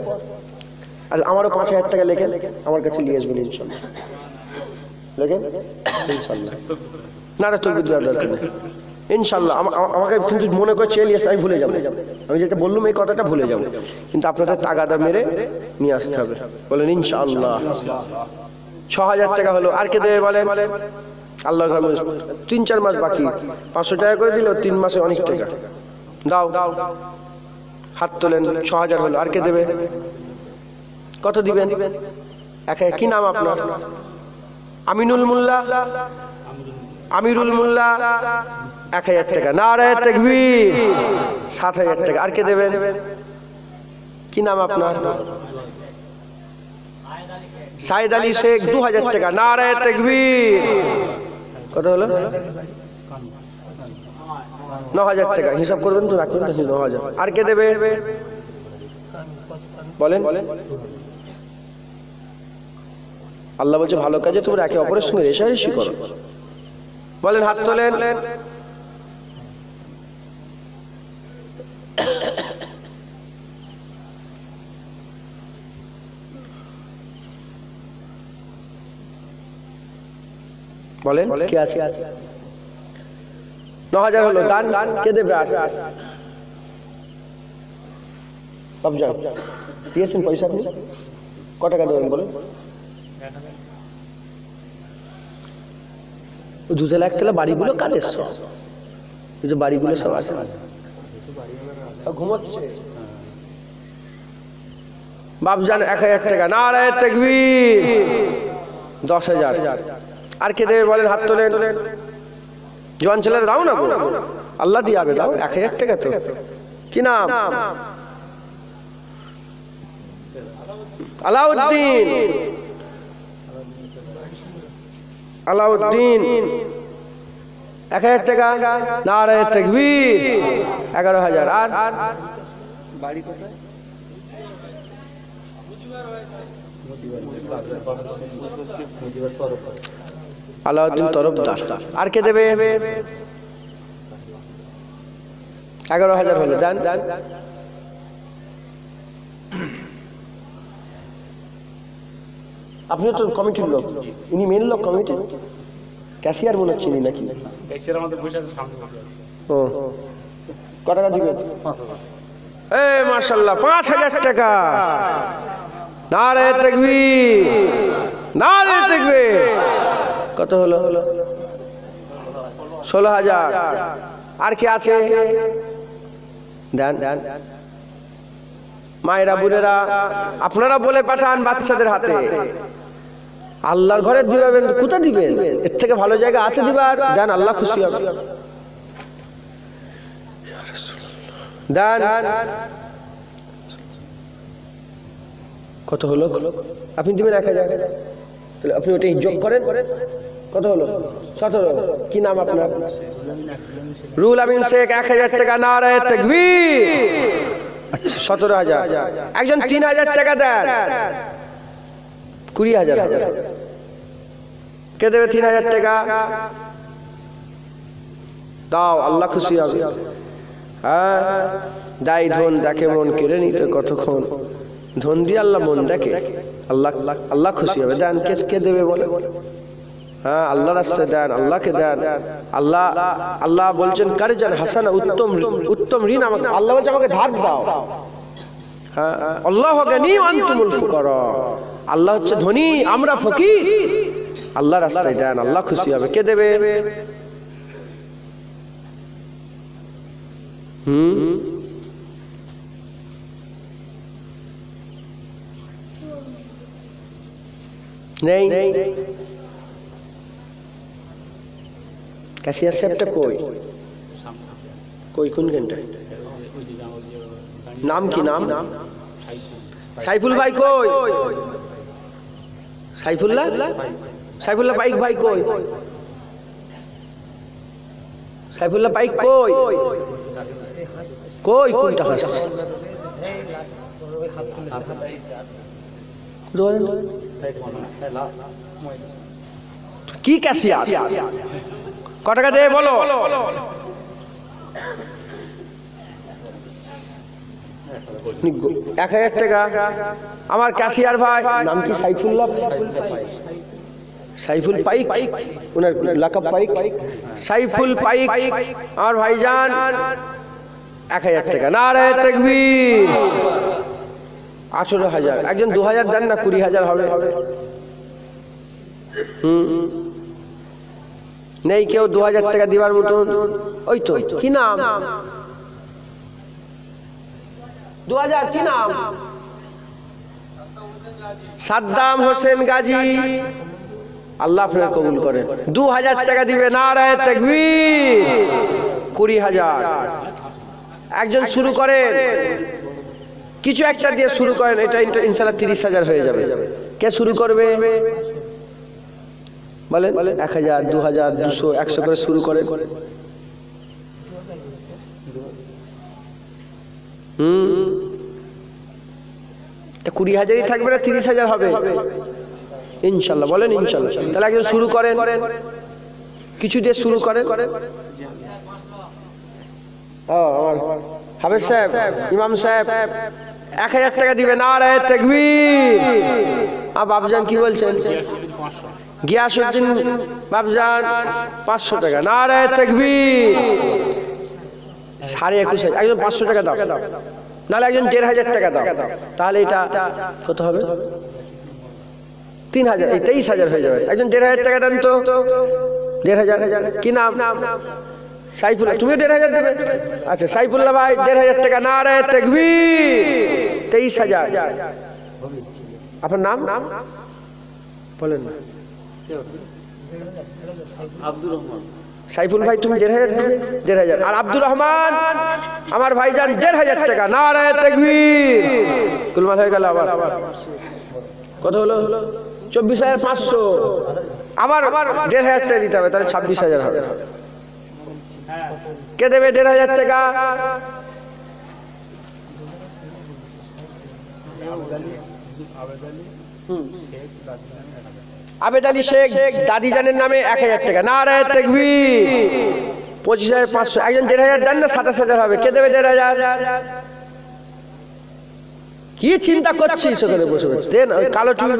আর আমারও 5,000 টাকা লেখেন, আমার কাছে নিয়ে আসবেন ইনশাল্লাহ। লেখেন ইনশাল্লাহ। না না, তোর দেওয়ার দরকার নেই ইনশাল্লাহ। আমাকে কিন্তু মনে করে চেয়ে নিয়ে আসতে, আমি ভুলে যাবো। আমি যেটা বললাম এই কথাটা ভুলে যাবো, কিন্তু আপনাদের তাগাদা মেরে নিয়ে আসতে হবে। বলেন ইনশাআল্লাহ। 6,000 টাকা হলো। আর কে দেবে বলেন? আল্লাহর ঘর 3-4 মাস বাকি, 500 টাকা করে দিল, 3 মাসে অনেক টাকা। দাও, হাত তোলেন। 6,000 হলো। আর কে দেবে? কত দিবেন? কি নাম আপনার? আমিনুল মোল্লা। আমিরুল মোল্লা 1,000 টাকা। নারায়ে তাকবীর। 7,000 টাকা। আর কে দেবেন? কি নাম আপনার? সাইদ আলী শেখ 2,000 টাকা। নারায়ে তাকবীর। কত হলো? 9,000 টাকা। হিসাব করবেন তো, রাখবেন তো 9,000। আর কে দেবে বলেন? আল্লাহ বলছে ভালো কাজে তোমরা একে অপরের সঙ্গে রেশারেশি করো। বলেন, হাত তোলেন। বলেন কে আছে? 9,000 হলো দান। কে দেবে? আর বাবজান দিয়েছেন পয়সা আপনি? ক টাকা দেবেন বলেন? 2 একতলা বাড়িগুলো কাদের সব? এই যে বাড়িগুলো সব আছে ঘুমোচ্ছে। বাবজান 1,000 টাকা। নারায়ে তাকবীর। 10,000। আর কে দেবে বলেন? হাত তোলেন। জোয়ান ছেলেরা দাও না গো, আল্লাহ দিয়ে আবে দাও। 1,000 টাকা তো। কি নাম? আলাউদ্দিন। আলাউদ্দিন 1,000 টাকা। নারায়ে তাকবীর। 11,000। আর বাড়ি কোথায়? আলাউদ্দিন তরফদার। আর কে দেবে? 11,000 হলো দান। আপনিও তো কমিটির লোক, ইনি মেন লোক কমিটির। ক্যাশিয়ার মনে হচ্ছে নাকি? ও ক টাকা দিবেন? মাশাআল্লাহ 5,000 টাকা। নারায়ে তাকবীর। নারায়ে তাকবীর। কত হলো? 16,000। আর কি আছে? দেন। মায়েরা বোনেরা আপনারা বলে পাঠান বাচ্চাদের হাতে। আল্লাহর ঘরে দিবেন, কোথা দিবেন? এর থেকে ভালো জায়গা আছে দিবার? দেন, আল্লাহ খুশি হবে। দেন। কত হলো? আপনি দিবেন 1,000। তাহলে আপনি ওটা যোগ করেন। কত হলো? 17। কি নাম আপনার? রুহুল আমিন শেখ। 1,000 টাকা। নারায়ে তাকবীর। 17,000। একজন 3,000 টাকা দেন। 20,000 হবে। কে দেবে 3,000 টাকা? দাও, আল্লাহ খুশি হবে। হ্যাঁ, দাই ধন দেখে মন কেড়ে নিতে কতক্ষণ। ধন দিয়ে আল্লাহ মন দেখে। আল্লাহ খুশি হবে। দেন। কে দেবে বলে? হ্যাঁ, আল্লাহ রাস্তায় দেন, আল্লাহকে দেন। আল্লাহ বলছেন কারজান হাসানা, উত্তম ঋণ আমাকে। আল্লাহ বলছে আমাকে ধার দাও। হ্যাঁ, আল্লাহু গানি ওয়া আনতুমুল ফুকারা। আল্লাহ হচ্ছে ধনী, আমরা ফকির। আল্লাহ রাস্তায় দেন, আল্লাহ খুশি হবে। কে দেবে? নেই। ক্যাশিয়ার সাহেবটা কই? কোন ঘন্টায়? নাম কি? নাম সাইফুল ভাই কই? সাইফুল্লাহ পাইক ভাই কই? সাইফুল্লাহ পাইক কই? কোনটা হাসছে? কি ক্যাশিয়ার? ক টাকা দেবে বলো? 1,000 টাকা। আমার ক্যাশিয়ার ভাই নাম কি? সাইফুল পাইক। ওনার লাকাব পাইক। সাইফুল পাইক আমার ভাইজান 1,000 টাকা। নারায়ে তাকবীর। 18,000। একজন 2,000 দেন না, 20,000 হবে। নেই কেউ 2,000 টাকা দিবার মতন? ওই তো, কি নাম? 2,000। কি নাম? সাদ্দাম হোসেন গাজী। আল্লাহ আপনার কবুল করে। 2,000 টাকা দিবে। নারায়ে তাকবীর। 20,000। একজন শুরু করেন, কিছু একটা দিয়ে শুরু করেন। এটা ইনশাআল্লাহ 30,000 হয়ে যাবে। কে শুরু করবে বলেন? 1,000, 2,000, 200, 100 করে শুরু করেন। 20,000ই থাকবে না, 30,000 হবে ইনশাআল্লাহ। বলেন ইনশাআল্লাহ। তাহলে একজন শুরু করেন, কিছু দিয়ে শুরু করেন। আমার হাফেজ সাহেব, ইমাম সাহেব 1,000 টাকা দিবে। নারায়ে তাকবীর। বাবজান কি বলছেন? গিয়াসউদ্দিন বাবজান 500 টাকা, নারায়ে তাকবীর। 21,500, একজন 500 টাকা দাও, নাহলে একজন 1,500 টাকা দাও, তাহলে এটা কত হবে? 3,000, এই 23,000 হয়ে যাবে। একজন 1,500 টাকা দেন তো, 1,500। কি নাম? সাইফুল্লাহ। তুমিও 1,500 দেবে? আচ্ছা, সাইফুল্লাহ ভাই 1,500 টাকা, নারায়ে তাকবীর। 23,000। আপনার নাম বলেন না। সাইফুল ভাই তুমি 1,500 দেবে? 1,500। আর আব্দুর রহমান আমার ভাইজান 1,500 টাকা, নারায়ে তাকবীর। কুলমাল হয়ে গেল আবার। কত হলো? 24,500। আবার 1,500 টাকা দিতে হবে, তাহলে 26,000 হবে। কে দেবে 1,500 টাকা? আবেদ আলী শেখ দাদিজানের নামে 1,000 টাকা, নারায়ে তাকবীর। 25,500। একজন 1,500 দেন না, 27,000 হবে। কে দেবে 1,500? কি চিন্তা করছিস ওখানে বসে বসে? দেন ওই কালো চুল।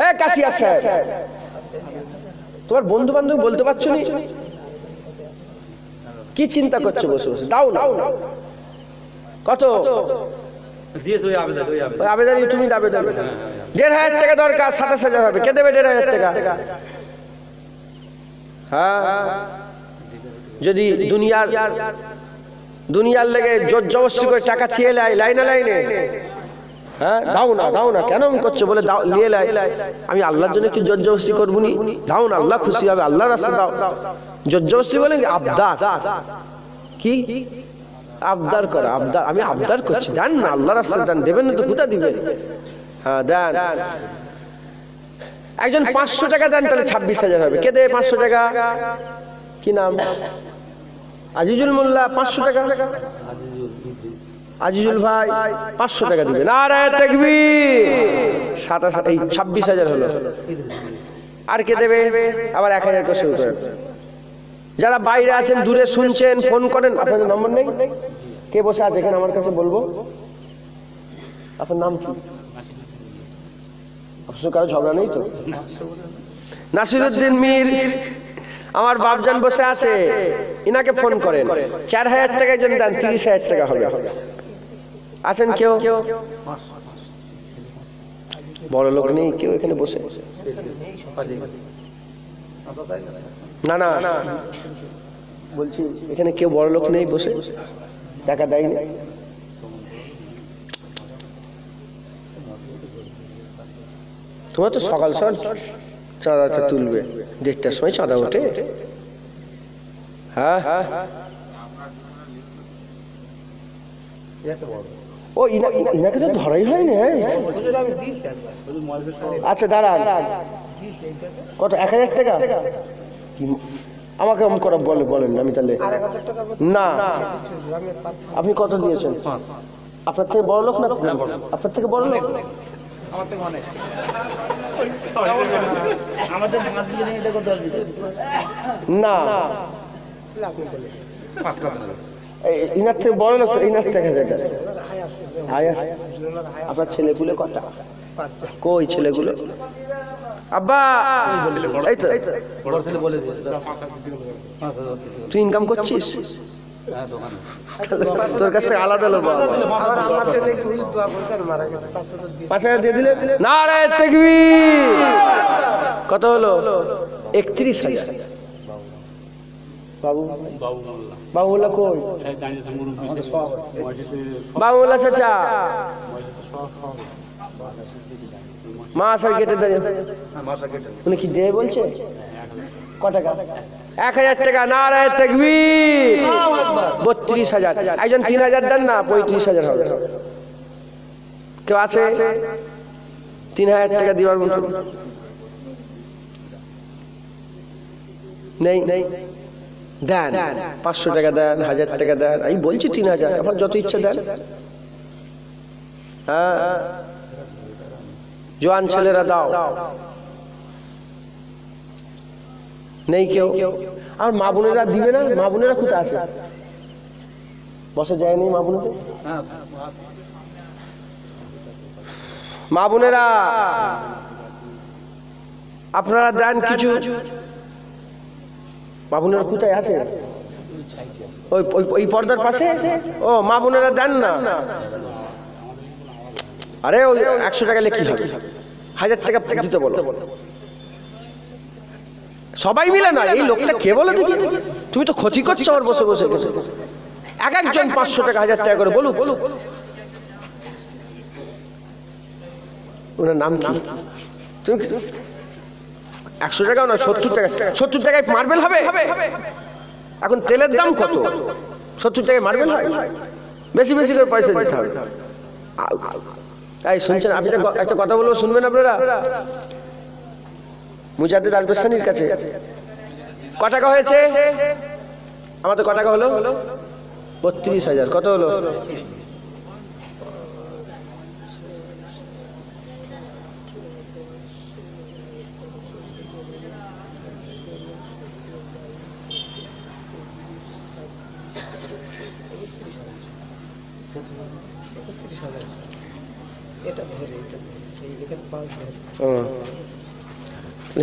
এ কাশিয়া সাহেব, তোমার বন্ধু বান্ধব বলতে পারছো না? কি চিন্তা করছো বসে বসে? দাও না। কত আবেদ আলী? তুমি দাবে দেবে। 1,500 টাকা দরকার, 27,000 হবে। কে দেবে 1,500 টাকা? হ্যাঁ, যদি দুনিয়ার লেগে জোর জবরদস্তি করে টাকা চেয়ে লাইনে লাইনে, হ্যাঁ দাও না কেন করছো বলে নিয়ে লাই। আমি আল্লাহর জন্য কি জোর জবরদস্তি করবো নি? দাও না, আল্লাহ খুশি হবে, আল্লাহর রাস্তা দাও। জোর জবরদস্তি বলে আবদার। কি আবদার করা? আবদার, আমি আবদার করছি, দেন না, আল্লাহর রাস্তা দেন। দেবেন না তো কোথা দিবেন? হ্যাঁ দেন। একজন 500 টাকা দেন, তাহলে 26,000 হবে। কে দেবে 500 টাকা? কি নাম? আজিজুল মোল্লা 500 টাকা। আজিজুল ভাই 500 টাকা দিবে, নারায়ে তাকবীর। 26,000 হলো। আর কে দেবে? আবার 1,000 করে শুরু করে। যারা বাইরে আছেন, দূরে শুনছেন, ফোন করেন, আপনাদের নম্বর নেই? কে বসে আছে এখানে আমার কাছে বলবো? আপনার নাম কি? আপনার কারো ঝগড়া নেই তো? নাসিরউদ্দিন মীর আমার বাপজান বসে আছে, ইনাকে ফোন করেন। 4,000 টাকা জন দেন, 30,000 টাকা হবে। আছেন কেউ? বড় লোক নেই কেউ এখানে বসে? না না বলছি, এখানে কেউ বড় লোক নেই বসে? টাকা দেয়নি? তোমার তো সকাল সকাল চাঁদাটা তুলবে, 1:30টার সময় চাঁদা ওঠে। হ্যাঁ, ও ইনাকে তো ধরাই হয়নি। আচ্ছা দাঁড়ান, কত? 1,000 টাকা? আমাকে করা বলেন, আমি তাহলে না। আপনি কত দিয়েছেন? আপনার থেকে বড় লোক না? আপনার থেকে বড় লোক? না, ইনার থেকে বড় লোক তো। ইনার থেকে আপনার ছেলেগুলো কটা? কই ছেলেগুলো? আব্বা এই তো, তুই ইনকাম করছিস? তোর কাছ থেকে আলাদা লোক। 5,000 দিয়ে দিলে, নারায়ে তাকবীর। কত হলো? 31,000। বাবুল্লাহ কই? বাবুল্লাহ চাচা মাসার গেটে দাঁড়িয়ে। উনি কি দেবে বলছে? ক টাকা? 1,000 টাকা, নারায়ে তাকবীর। 32,000। একজন 3,000 দেন না, 35,000 হবে। কেউ আছে 3,000 টাকা দিবার মতো? নেই? দেন 500 টাকা দেন, 1,000 টাকা দেন। আমি বলছি 3,000, আপনার যত ইচ্ছা দেন। হ্যাঁ, জোয়ান ছেলেরা দাও। নেই কেউ? আর মা বোনেরা দিবে না? মা বোনেরা কোথায় আছে? বসে যায়নি মা বোনেদের? মা বোনেরা আপনারা দেন কিছু, মা বোনেরা কোথায় আছে? ওই ওই পর্দার পাশে। ও মা বোনেরা দেন না। আরে ওই 100 টাকা কি হবে, 1000 টাকা দিতে বলো। সবাই মিলে না, এই লোকটা কে বলে দেখি, তুমি তো ক্ষতি করছো আমার বসে বসে। এক একজন 500 টাকা 1000 টাকা করে বলুক। ওনার নাম কি? তুমি 100 টাকাও না, 70 টাকা। 70 টাকায় মার্বেল হবে? এখন তেলের দাম কত? 70 টাকায় মার্বেল হয়? বেশি বেশি করে পয়সা দিতে হবে। এই শুনছেন? আপনি একটা কথা বলবো, শুনবেন আপনারা? মুজাদ্দিদ আল বেসানির কাছে ক টাকা হয়েছে? আমার তো ক টাকা হলো? 32,000। কত হলো?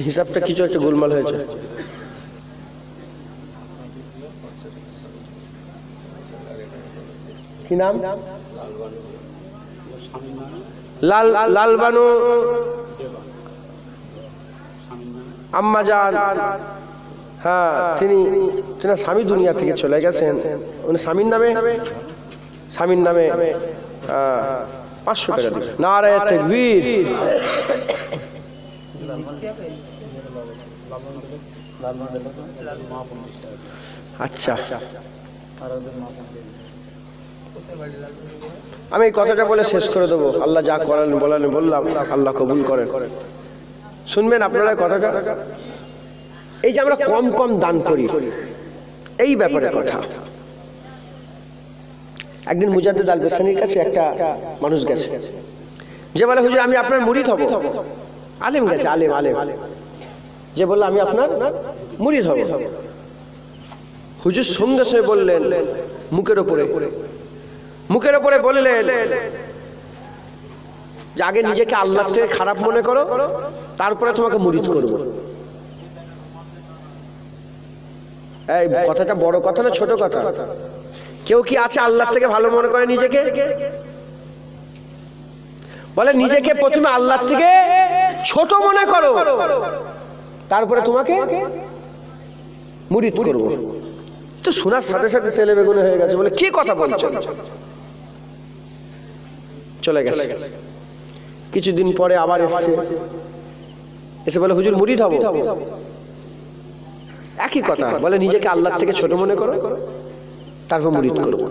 হিসাবটা কিছু একটা গোলমাল হয়েছে। কি নাম? লালবানু আম্মাজান। হ্যাঁ, তিনি স্বামী দুনিয়া থেকে চলে গেছেন। উনি স্বামীর নামে 500 টাকা দিবেন। নারায়ে তাকবীর। আচ্ছা, আমি এই কথাটা বলে শেষ করে দেবো। আল্লাহ যা করেন বললাম, আল্লাহ কবুল করেন। শুনবেন আপনারা কথাটা? এই যে আমরা কম কম দান করি, এই ব্যাপারে কথা। একদিন মুজাদ্দিদ আল বেসানির কাছে একটা মানুষ গেছে, যে বলে হুজুর আমি আপনার মুরিদ হব। আলেম গেছে, আলেম। যে বললো আমি আপনার মুরিদ হব। হুজুর সঙ্গে সঙ্গে বললেন, মুখের ওপরে বললেন যে আগে নিজেকে আল্লাহ থেকে খারাপ মনে করো, তারপরে তোমাকে মুরিদ করবো। এই কথাটা বড় কথা না ছোট কথা? কেউ কি আছে আল্লাহ থেকে ভালো মনে করে নিজেকে? বলে নিজেকে প্রথমে আল্লাহ থেকে ছোট মনে করো, তারপরে তোমাকে মুরিদ করব। তো শোনার সাথে সাথে ছেলে বেগুনে হয়ে গেছে, বলে কি কথা বলছেন? চলে গেছে। কিছুদিন পরে আবার এসে বলে হুজুর মুরিদ হব। একই কথা, বলে নিজেকে আল্লাহ থেকে ছোট মনে করো, তারপর মুরিদ করবো।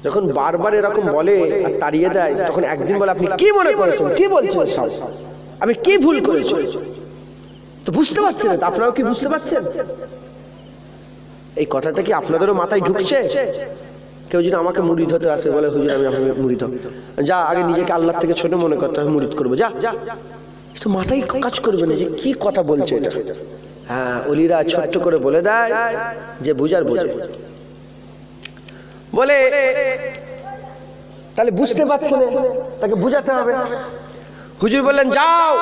যখন বারবার এরকম বলে আর তাড়িয়ে দেয়, তখন একদিন বলে আপনি কি মনে করেছেন, কি বলছেন সব, আমি কি ভুল করেছি? তো বুঝতে পারছেন? আপনারাও কি বুঝতে পারছেন? এই কথাটা কি আপনাদেরও মাথায় ঢুকছে? কেউ যদি আমাকে মুরিদ হতে আসে, বলে হুজুর আমি আপনাকে মুরিদ হব, যা আগে নিজেকে আল্লাহ থেকে ছোট মনে করতে হবে, মুরিদ করবো, যা। তো মাথায় কাজ করবে না যে কি কথা বলছে এটা। হ্যাঁ, ওলিরা ছোট্ট করে বলে দেয়, যে বুঝার বোঝে। বলে তাহলে বুঝতে পারছে না, তাকে বুঝাতে হবে। হুজুর বললেন যাও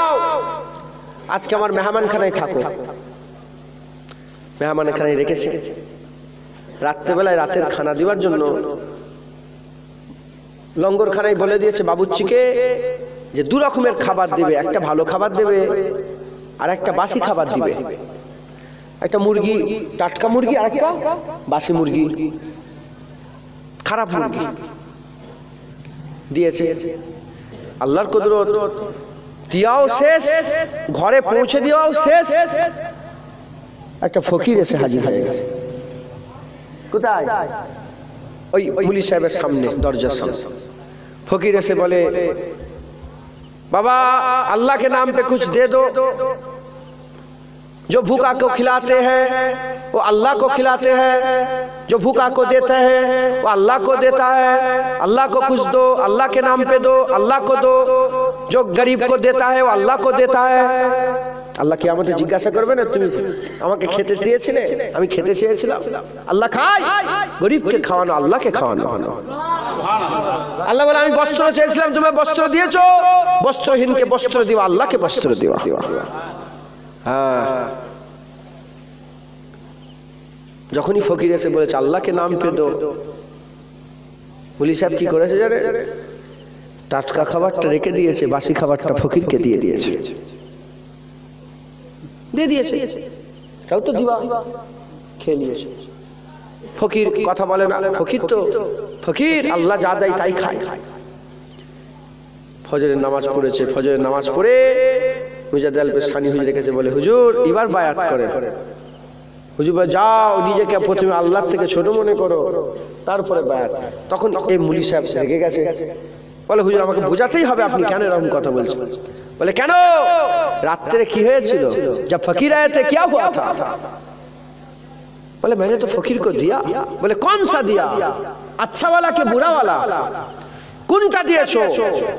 আজকে আমার মেহমানখানায় থাকো। মেহমানখানায় রেখেছে। রাত্রেবেলায় রাতের খানা দেওয়ার জন্য লঙ্গরখানায় বলে দিয়েছে বাবুর্চিকে যে 2 রকমের খাবার দেবে, একটা ভালো খাবার দেবে আর একটা বাসি খাবার দিবে। একটা মুরগি, টাটকা মুরগি, আর একটা বাসি মুরগি, খারাপ মুরগি দিয়েছে। আল্লাহর কুদরত, দিয়াও শেষ, ঘরে পৌঁছে দিয়াও শেষ, একটা ফকির এসে হাজির হয়ে গেছে। কোথায়? ওই মুলি সাহেবের সামনে, দরজার সামনে। ফকির এসে বলে बाबा अल्लाह के नाम पे कुछ दे दो, जो भूखा को खिलाते हैं वो अल्लाह को खिलाते हैं, जो भूखा को देते हैं वो अल्लाह को देता है। अल्लाह को कुछ दो, अल्लाह के नाम पे दो, अल्लाह को दो, जो गरीब को देता है वो अल्लाह को देता है। আল্লাহ কি আমাকে জিজ্ঞাসা করবে না তুমি আমাকে খেতে দিয়েছিলে, আমি খেতে চেয়েছিলাম? আল্লাহ খায়, গরিবকে খাওয়ানো আল্লাহকে খাওয়ানো। সুবহানাল্লাহ। আল্লাহ বলে আমি বস্ত্র চেয়েছিলাম, তুমি বস্ত্র দিয়েছো, বস্ত্রহীনকে বস্ত্র দিও, আল্লাহকে বস্ত্র দিও। হ্যাঁ, যখনই ফকির এসে বলেছে আল্লাহকে নাম পেতো, মুলি সাহেব কি করেছে জানে? টাটকা খাবারটা রেখে দিয়েছে, বাসি খাবারটা ফকিরকে দিয়ে দিয়েছে। তাও তো দিবা, খেয়ে নিয়েছে। ফকির কথা বলে না, ফকির আল্লাহ যা দেয় তাই খায়। ফজরের নামাজ পড়েছে, ফজরের নামাজ পড়ে মুজাদ্দিদ আল-পেশানি হুজুর রেখেছে, বলে হুজুর এবার বায়াত করেন। হুজুর বলে যাও, নিজেকে প্রথমে আল্লাহর থেকে ছোট মনে করো, তারপরে বায়াত। তখন এই মুলি সাহেব রেগে গেছে, বলে হুজুর আমাকে বোঝাতেই হবে আপনি কেন এরকম কথা বলছেন। বলে কেন, রাত্রে কি হয়েছিল? जब फकीर आए थे क्या हुआ था? बोले मैंने तो फकीर को दिया। बोले कौन सा दिया? अच्छा वाला के बुरा वाला? কোনটা দিয়েছো?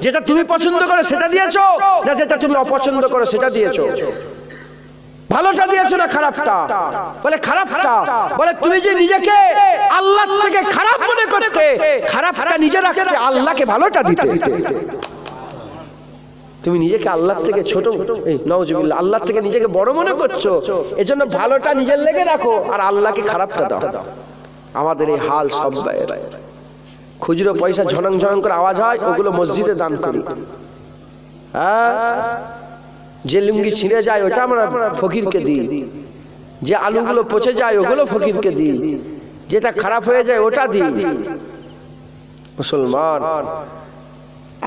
যেটা তুমি পছন্দ করো সেটা দিয়েছো, না যেটা তুমি অপছন্দ করো সেটা দিয়েছো? ভালোটা দিয়েছো না খারাপটা? বলে খারাপটা। বলে তুমি যে নিজেকে আল্লাহ থেকে খারাপ মনে করতে, খারাপটা নিজে রাখতে, আল্লাহকে ভালোটা দিতে। তুমি নিজেকে আল্লাহ থেকে ছোট, নাউজুবিল্লাহ, আল্লাহ থেকে নিজেকে বড় মনে করছো, এজন্য ভালোটা নিজের লেগে রাখো আর আল্লাহকে খারাপটা দাও। আমাদের এই হাল সব বাইরে। খুচরো পয়সা ঝনং ঝনং করে আওয়াজ হয়, ওগুলো মসজিদে দান করি। হ্যাঁ, যে লুঙ্গি ছিঁড়ে যায় ওটা আমরা ফকিরকে দিই, যে আলুগুলো পচে যায় ওগুলো ফকিরকে দিই, যেটা খারাপ হয়ে যায় ওটা দিই। মুসলমান,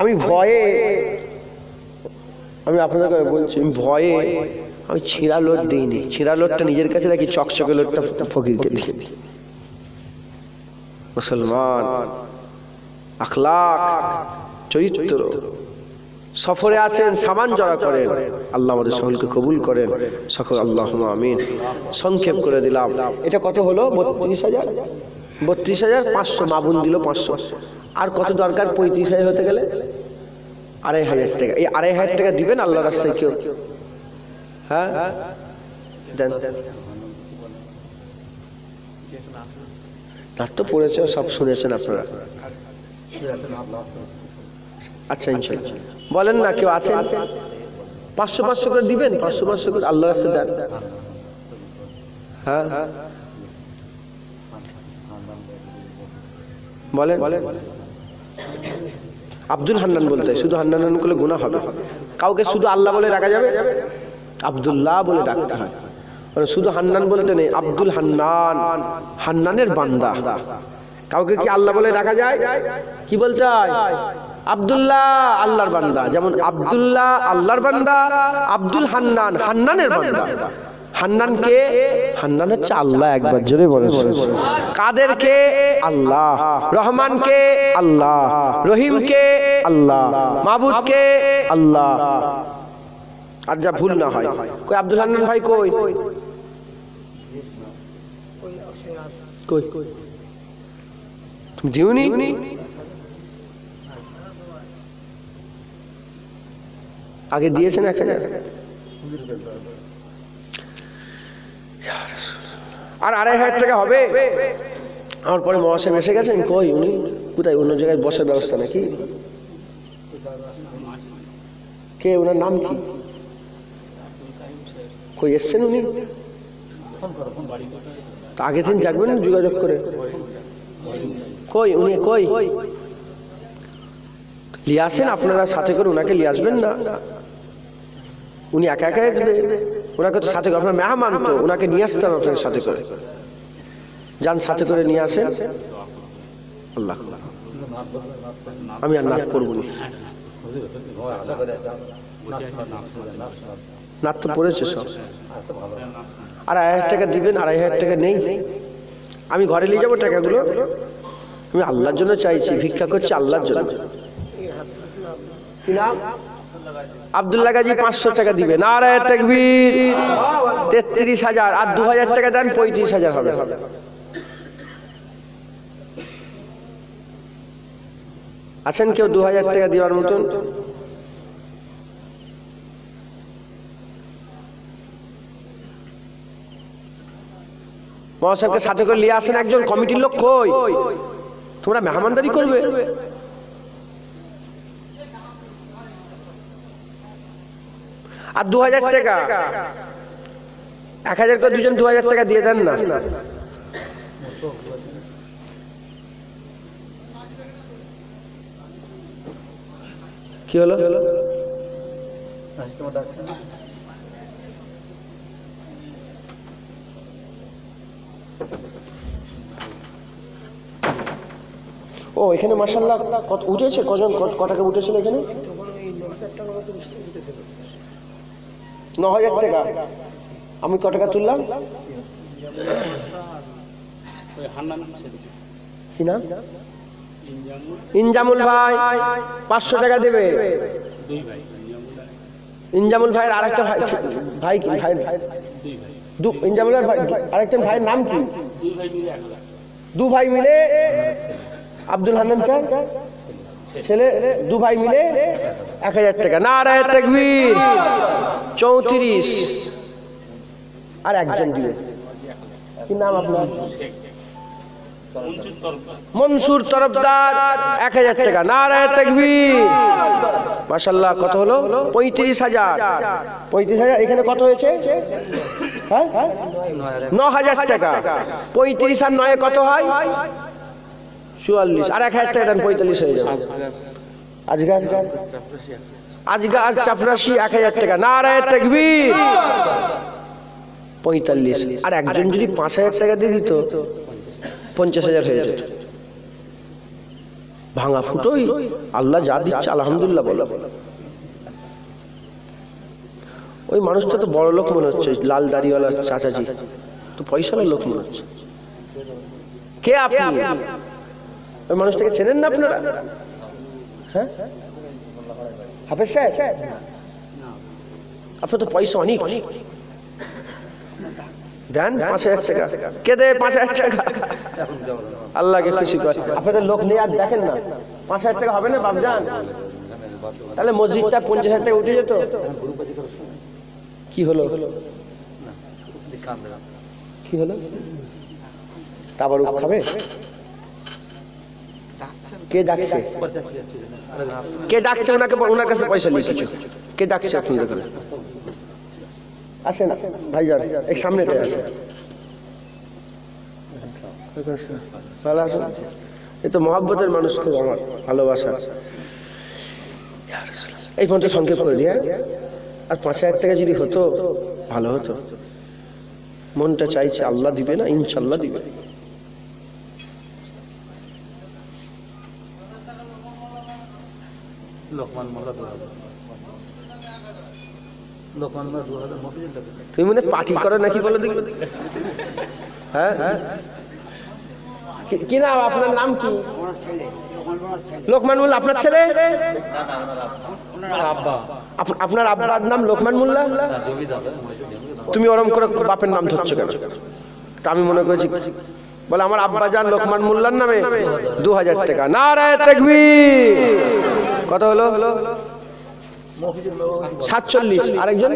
আমি ভয়ে, আমি আপনাদেরকে বলছি, ভয়ে আমি ছিঁড়া লোট দিইনি। ছিঁড়া লোটটা নিজের কাছে রাখি, চকচকে লোটটা ফকিরকে দিয়ে দিই। মুসলমান, আখলাক, চরিত্র। সফরে আছেন, সামান জড়া করেন। আল্লাহ আমাদের সকলকে কবুল করেন, সকল আল্লাহুম্মা আমিন। সংক্ষেপ করে দিলাম। এটা কত হলো? 32,000। 32,500 মাবুন দিল 500। আর কত দরকার 35,000 হতে গেলে? 2,500 টাকা। এই 2,500 টাকা দিবেন আল্লাহর রাস্তায় কেউ? হ্যাঁ দেন। তার তো পড়েছে, সব শুনেছেন আপনারা। আচ্ছা ইনশাআল্লাহ বলেন না, কেউ আছেন? 500 করে দিবেন, 500 করে আল্লাহর রাস্তায় দেন। হ্যাঁ বলেন। আব্দুল হান্নান বলতে, শুধু হান্নান করলে গুনাহ হবে। কাউকে শুধু আল্লাহ বলে ডাকা যাবে? আব্দুল্লাহ বলে ডাকতে হয়। মানে শুধু হান্নান বলতে নেই, আব্দুল হান্নান, হান্নানের বান্দা। কাউকে কি আল্লাহ বলে ডাকা যায়? কি বলতে হয়? আব্দুল্লাহ, আল্লাহর বান্দা। যেমন আব্দুল্লাহ আল্লাহর বান্দা, আব্দুল হান্নান হান্নানের বান্দা। হান্নান কে? হান্নান হচ্ছে আল্লাহ। একবার জোরে বলেন। কাদের কে? আল্লাহ। রহমান কে? আল্লাহ। রহিম কে? আল্লাহ। মাবুদ কে? আল্লাহ। আর যা ভুল না হয়, কই আব্দুল হান্নান ভাই কই? কই তুমি দিওনি? আগে দিয়েছেন 1,000। আর 2,500 টাকা হবে। আমার পরে মহাশয় এসে গেছেন, কই উনি? কোথায়? অন্য জায়গায় বসার ব্যবস্থা নাকি? কে? ওনার নাম কি? কই এসছেন উনি? আগে দিন যাবেন যোগাযোগ করে। কই উনি? কই লিয়ে আসেন আপনারা, সাথে করে ওনাকে লিয়ে আসবেন না। উনি একা একা আসবে? ওনাকে তো সাথে করে, আপনার মেহমান তো, ওনাকে নিয়ে আসতে হবে আপনার সাথে করে। যান সাথে করে নিয়ে আসেন। আল্লাহ, আমি আর নাক পড়ব না। নাক তো পড়েছে সব। আর 2,500 টাকা দিবেন। 2,500 টাকা নেই, আমি ঘরে নিয়ে যাবো টাকাগুলো। আমি আল্লাহর জন্য চাইছি, ভিক্ষা করছি আল্লাহর জন্য। কি নাম? আব্দুল্লাহ গাজী। 500 টাকা দিবে। নারায়ে তাকবীর। 33,000। আর 2,000 টাকা দেন, 35,000 হবে। আছেন কেউ 2,000 টাকা দেওয়ার মতন? মহাসাহেবকে সাথে করে নিয়ে আসেন। একজন কমিটির লোক কই? তোমরা মেহমানদারি করবে। আর 2,000 টাকা 1000 করে দুজন 2000 টাকা দিয়ে দেন না। কি হলো? ও এখানে মাশাআল্লাহ কত উঠেছে, কজন কত টাকা উঠেছিল এখানে? তখন ওই 9000 টাকা মতো মিষ্টি উঠেছিল। 9000 টাকা। আমি কত টাকা তুললাম? কি নাম? ইনজামুল ভাই 500 টাকা দেবে। ইনজামুল ভাইয়ের আরেকটা ভাই ভাই কি ভাই? ইনজামুলের ভাই আরেকটা ভাইয়ের নাম কি? দু ভাই মিলে আব্দুল হান্নান চার ছেলে, দু ভাই মিলে 1000 টাকা। নারায়ে তাকবীর। 34। আর একজন দিবে। কি নাম আপনার? মনসুর তরফদার 1000 টাকা। নারায়ে তাকবীর। মাশাআল্লাহ কত হলো? 35,000। 35,000 এখানে কত হয়েছে? হ্যাঁ 9000 টাকা। 35 আর 9 কত হয়? 44। আর 1000 টাকা দেন 45 হয়ে যাবে। আজগার চাপরাশি 1000 টাকা। নারায়ে তাকবীর। 45। আর একজন যদি 5000 টাকা দিয়ে দিত 50,000 হয়ে যেত। ভাঙা ফুটোই আল্লাহ যা দিচ্ছে আলহামদুলিল্লাহ বলো। ওই মানুষটা তো বড় লোক মনে হচ্ছে, লাল দাড়িওয়ালা চাচাজি তো পয়সাওয়ালা লোক মনে হচ্ছে। কে আপনি? ওই মানুষটাকে চেনেন না আপনারা? হ্যাঁ হাফেজ সাহেব, আপনার তো পয়সা অনেক দেন। 5000 টাকা কে দেয়? 5000 টাকা আল্লাহকে খুশি করে। আপনাদের লোক নেই আর দেখেন না, 5000 টাকা হবে না বাপজান? তাহলে মসজিদটা 50,000 টাকা উঠে যেত। কি হলো? কি হলো? তাবারুক খাবে? কে ডাকছে? কে ডাকছে ওনাকে? ওনার কাছে পয়সা নিয়ে কিছু কে ডাকছে আপনাদের কাছে? আসেন ভাইজান, এক সামনেটাই আছে। ভালো আছেন? এই তো মহব্বতের মানুষ, খুব আমার ভালোবাসা। এই পর্যন্ত সংক্ষেপ করে দিয়ে আর 5000 টাকা যদি হতো ভালো হতো। মনটা চাইছে, আল্লাহ দিবে না? ইনশাল্লাহ দিবে। তুমি মনে পার্টি করো নাকি বলো দেখি? হ্যাঁ কি নাম? আপনার নাম কি? লোকমান মোল্লা। আপনার ছেলে? আপনার আব্বার নাম লোকমান মোল্লা? তুমি ওরম করে বাপের নাম ধরছো কেন? তা আমি মনে করেছি বলে আমার আব্বা জান লোকমান মোল্লার নামে 2000 টাকা। নারায়ে তাকবীর। কত হলো? 47। আরেকজন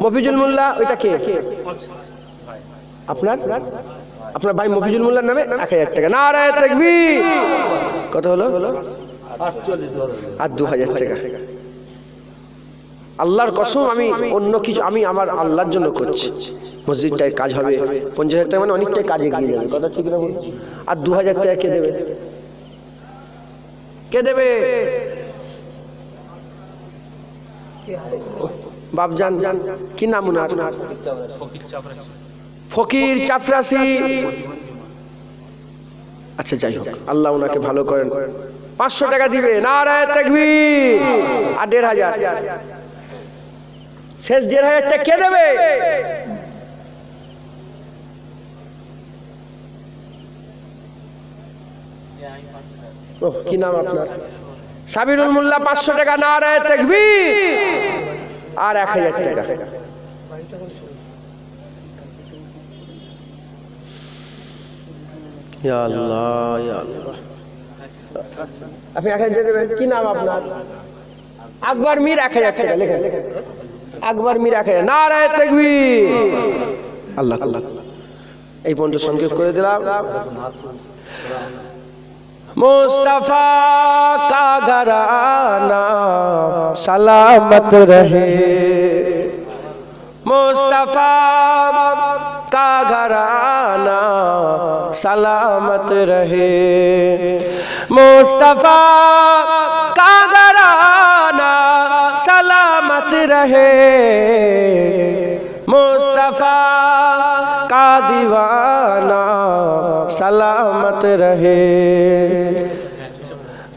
মফিজুল মোল্লা, ওইটা কে? আপনার ভাই মফিজুল মোল্লার নামে 1000 টাকা। নারায়ে তাকবীর। কত হলো? 48। আর 2000 টাকা। আল্লাহর কসম আমি অন্য কিছু, আমি আমার আল্লাহর জন্য করছি। মসজিদটায় কাজ হবে, 50,000 টাকা মানে অনেকটাই কাজ এগিয়ে যাবে। কথা ঠিক না? আর 2000 টাকা কে দেবে? কে দেবে? বাপজান কি নাম উনার? ফকির চাপরাশি। আচ্ছা যাই হোক, আল্লাহ উনাকে ভালো করেন। 500 টাকা দিবে। নারায়ে তাকবীর। আর 1500। শেষ 1500 টাকা কে দেবে? কি নাম আপনার? সাবিরুল মোল্লা। 500 টাকা। নারায়ে তাকবীর। আর 1000 টাকা। ইয়া আল্লাহ, ইয়া আল্লাহ। আপনি 1000 দিয়ে দেবেন। কি নাম আপনার? আকবর মীর। 1000 টাকা লেখেন। আকবর মীর 1000। নারায়ে তাকবীর। আল্লাহ আল্লাহ। এই পর্যন্ত সংক্ষেপ করে দিলাম। मुस्तफा का घराना सलामत रहे, मुस्तफा सलामत रहे। मुस्तफा का घराना सलामत रहे, मुस्तफा का दीवाना सलामत रहे।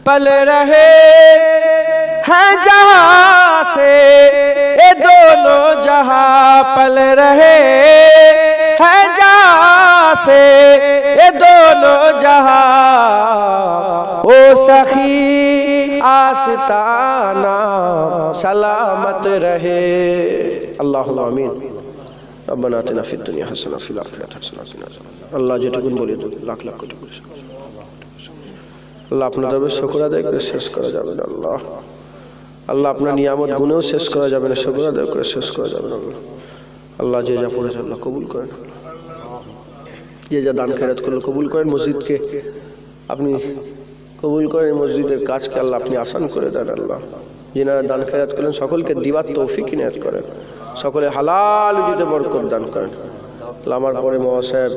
पल रहे हैं जहां से ये दोनों जहां, पल रहे हैं जहां से ये दोनों जहां। ओ सखी आस्ताना सलामत रहे। अल्लाहुम्मा आमीन। रब्बना आतिना फिद दुनिया हसना फिल आखिरति हसना वक़िना अज़ाबन्नार। अल्लाह যেটুকুন বলে লাখ লাখ কোটি কোটি আল্লাহ আপনার দরবারে শুকর আদায় করে শেষ করা যাবে না। আল্লাহ আল্লাহ আপনার নিয়ামত গুণেও শেষ করা যাবে না, শুকর আদায় করে শেষ করা যাবে না। আল্লাহ আল্লাহ যে যা পড়েছে আল্লাহ কবুল করেন, যে যা দান খেরাত করলো কবুল করেন। মসজিদকে আপনি কবুল করেন, মসজিদের কাজকে আল্লাহ আপনি আসান করে দেন। আল্লাহ যিনারা দান খেরাত করলেন সকলকে দিবার তৌফিক ইনায়াত করেন, সকলে হালাল রুজিতে বরকত দান করেন। আল্লাহ আমার পরে মহা সাহেব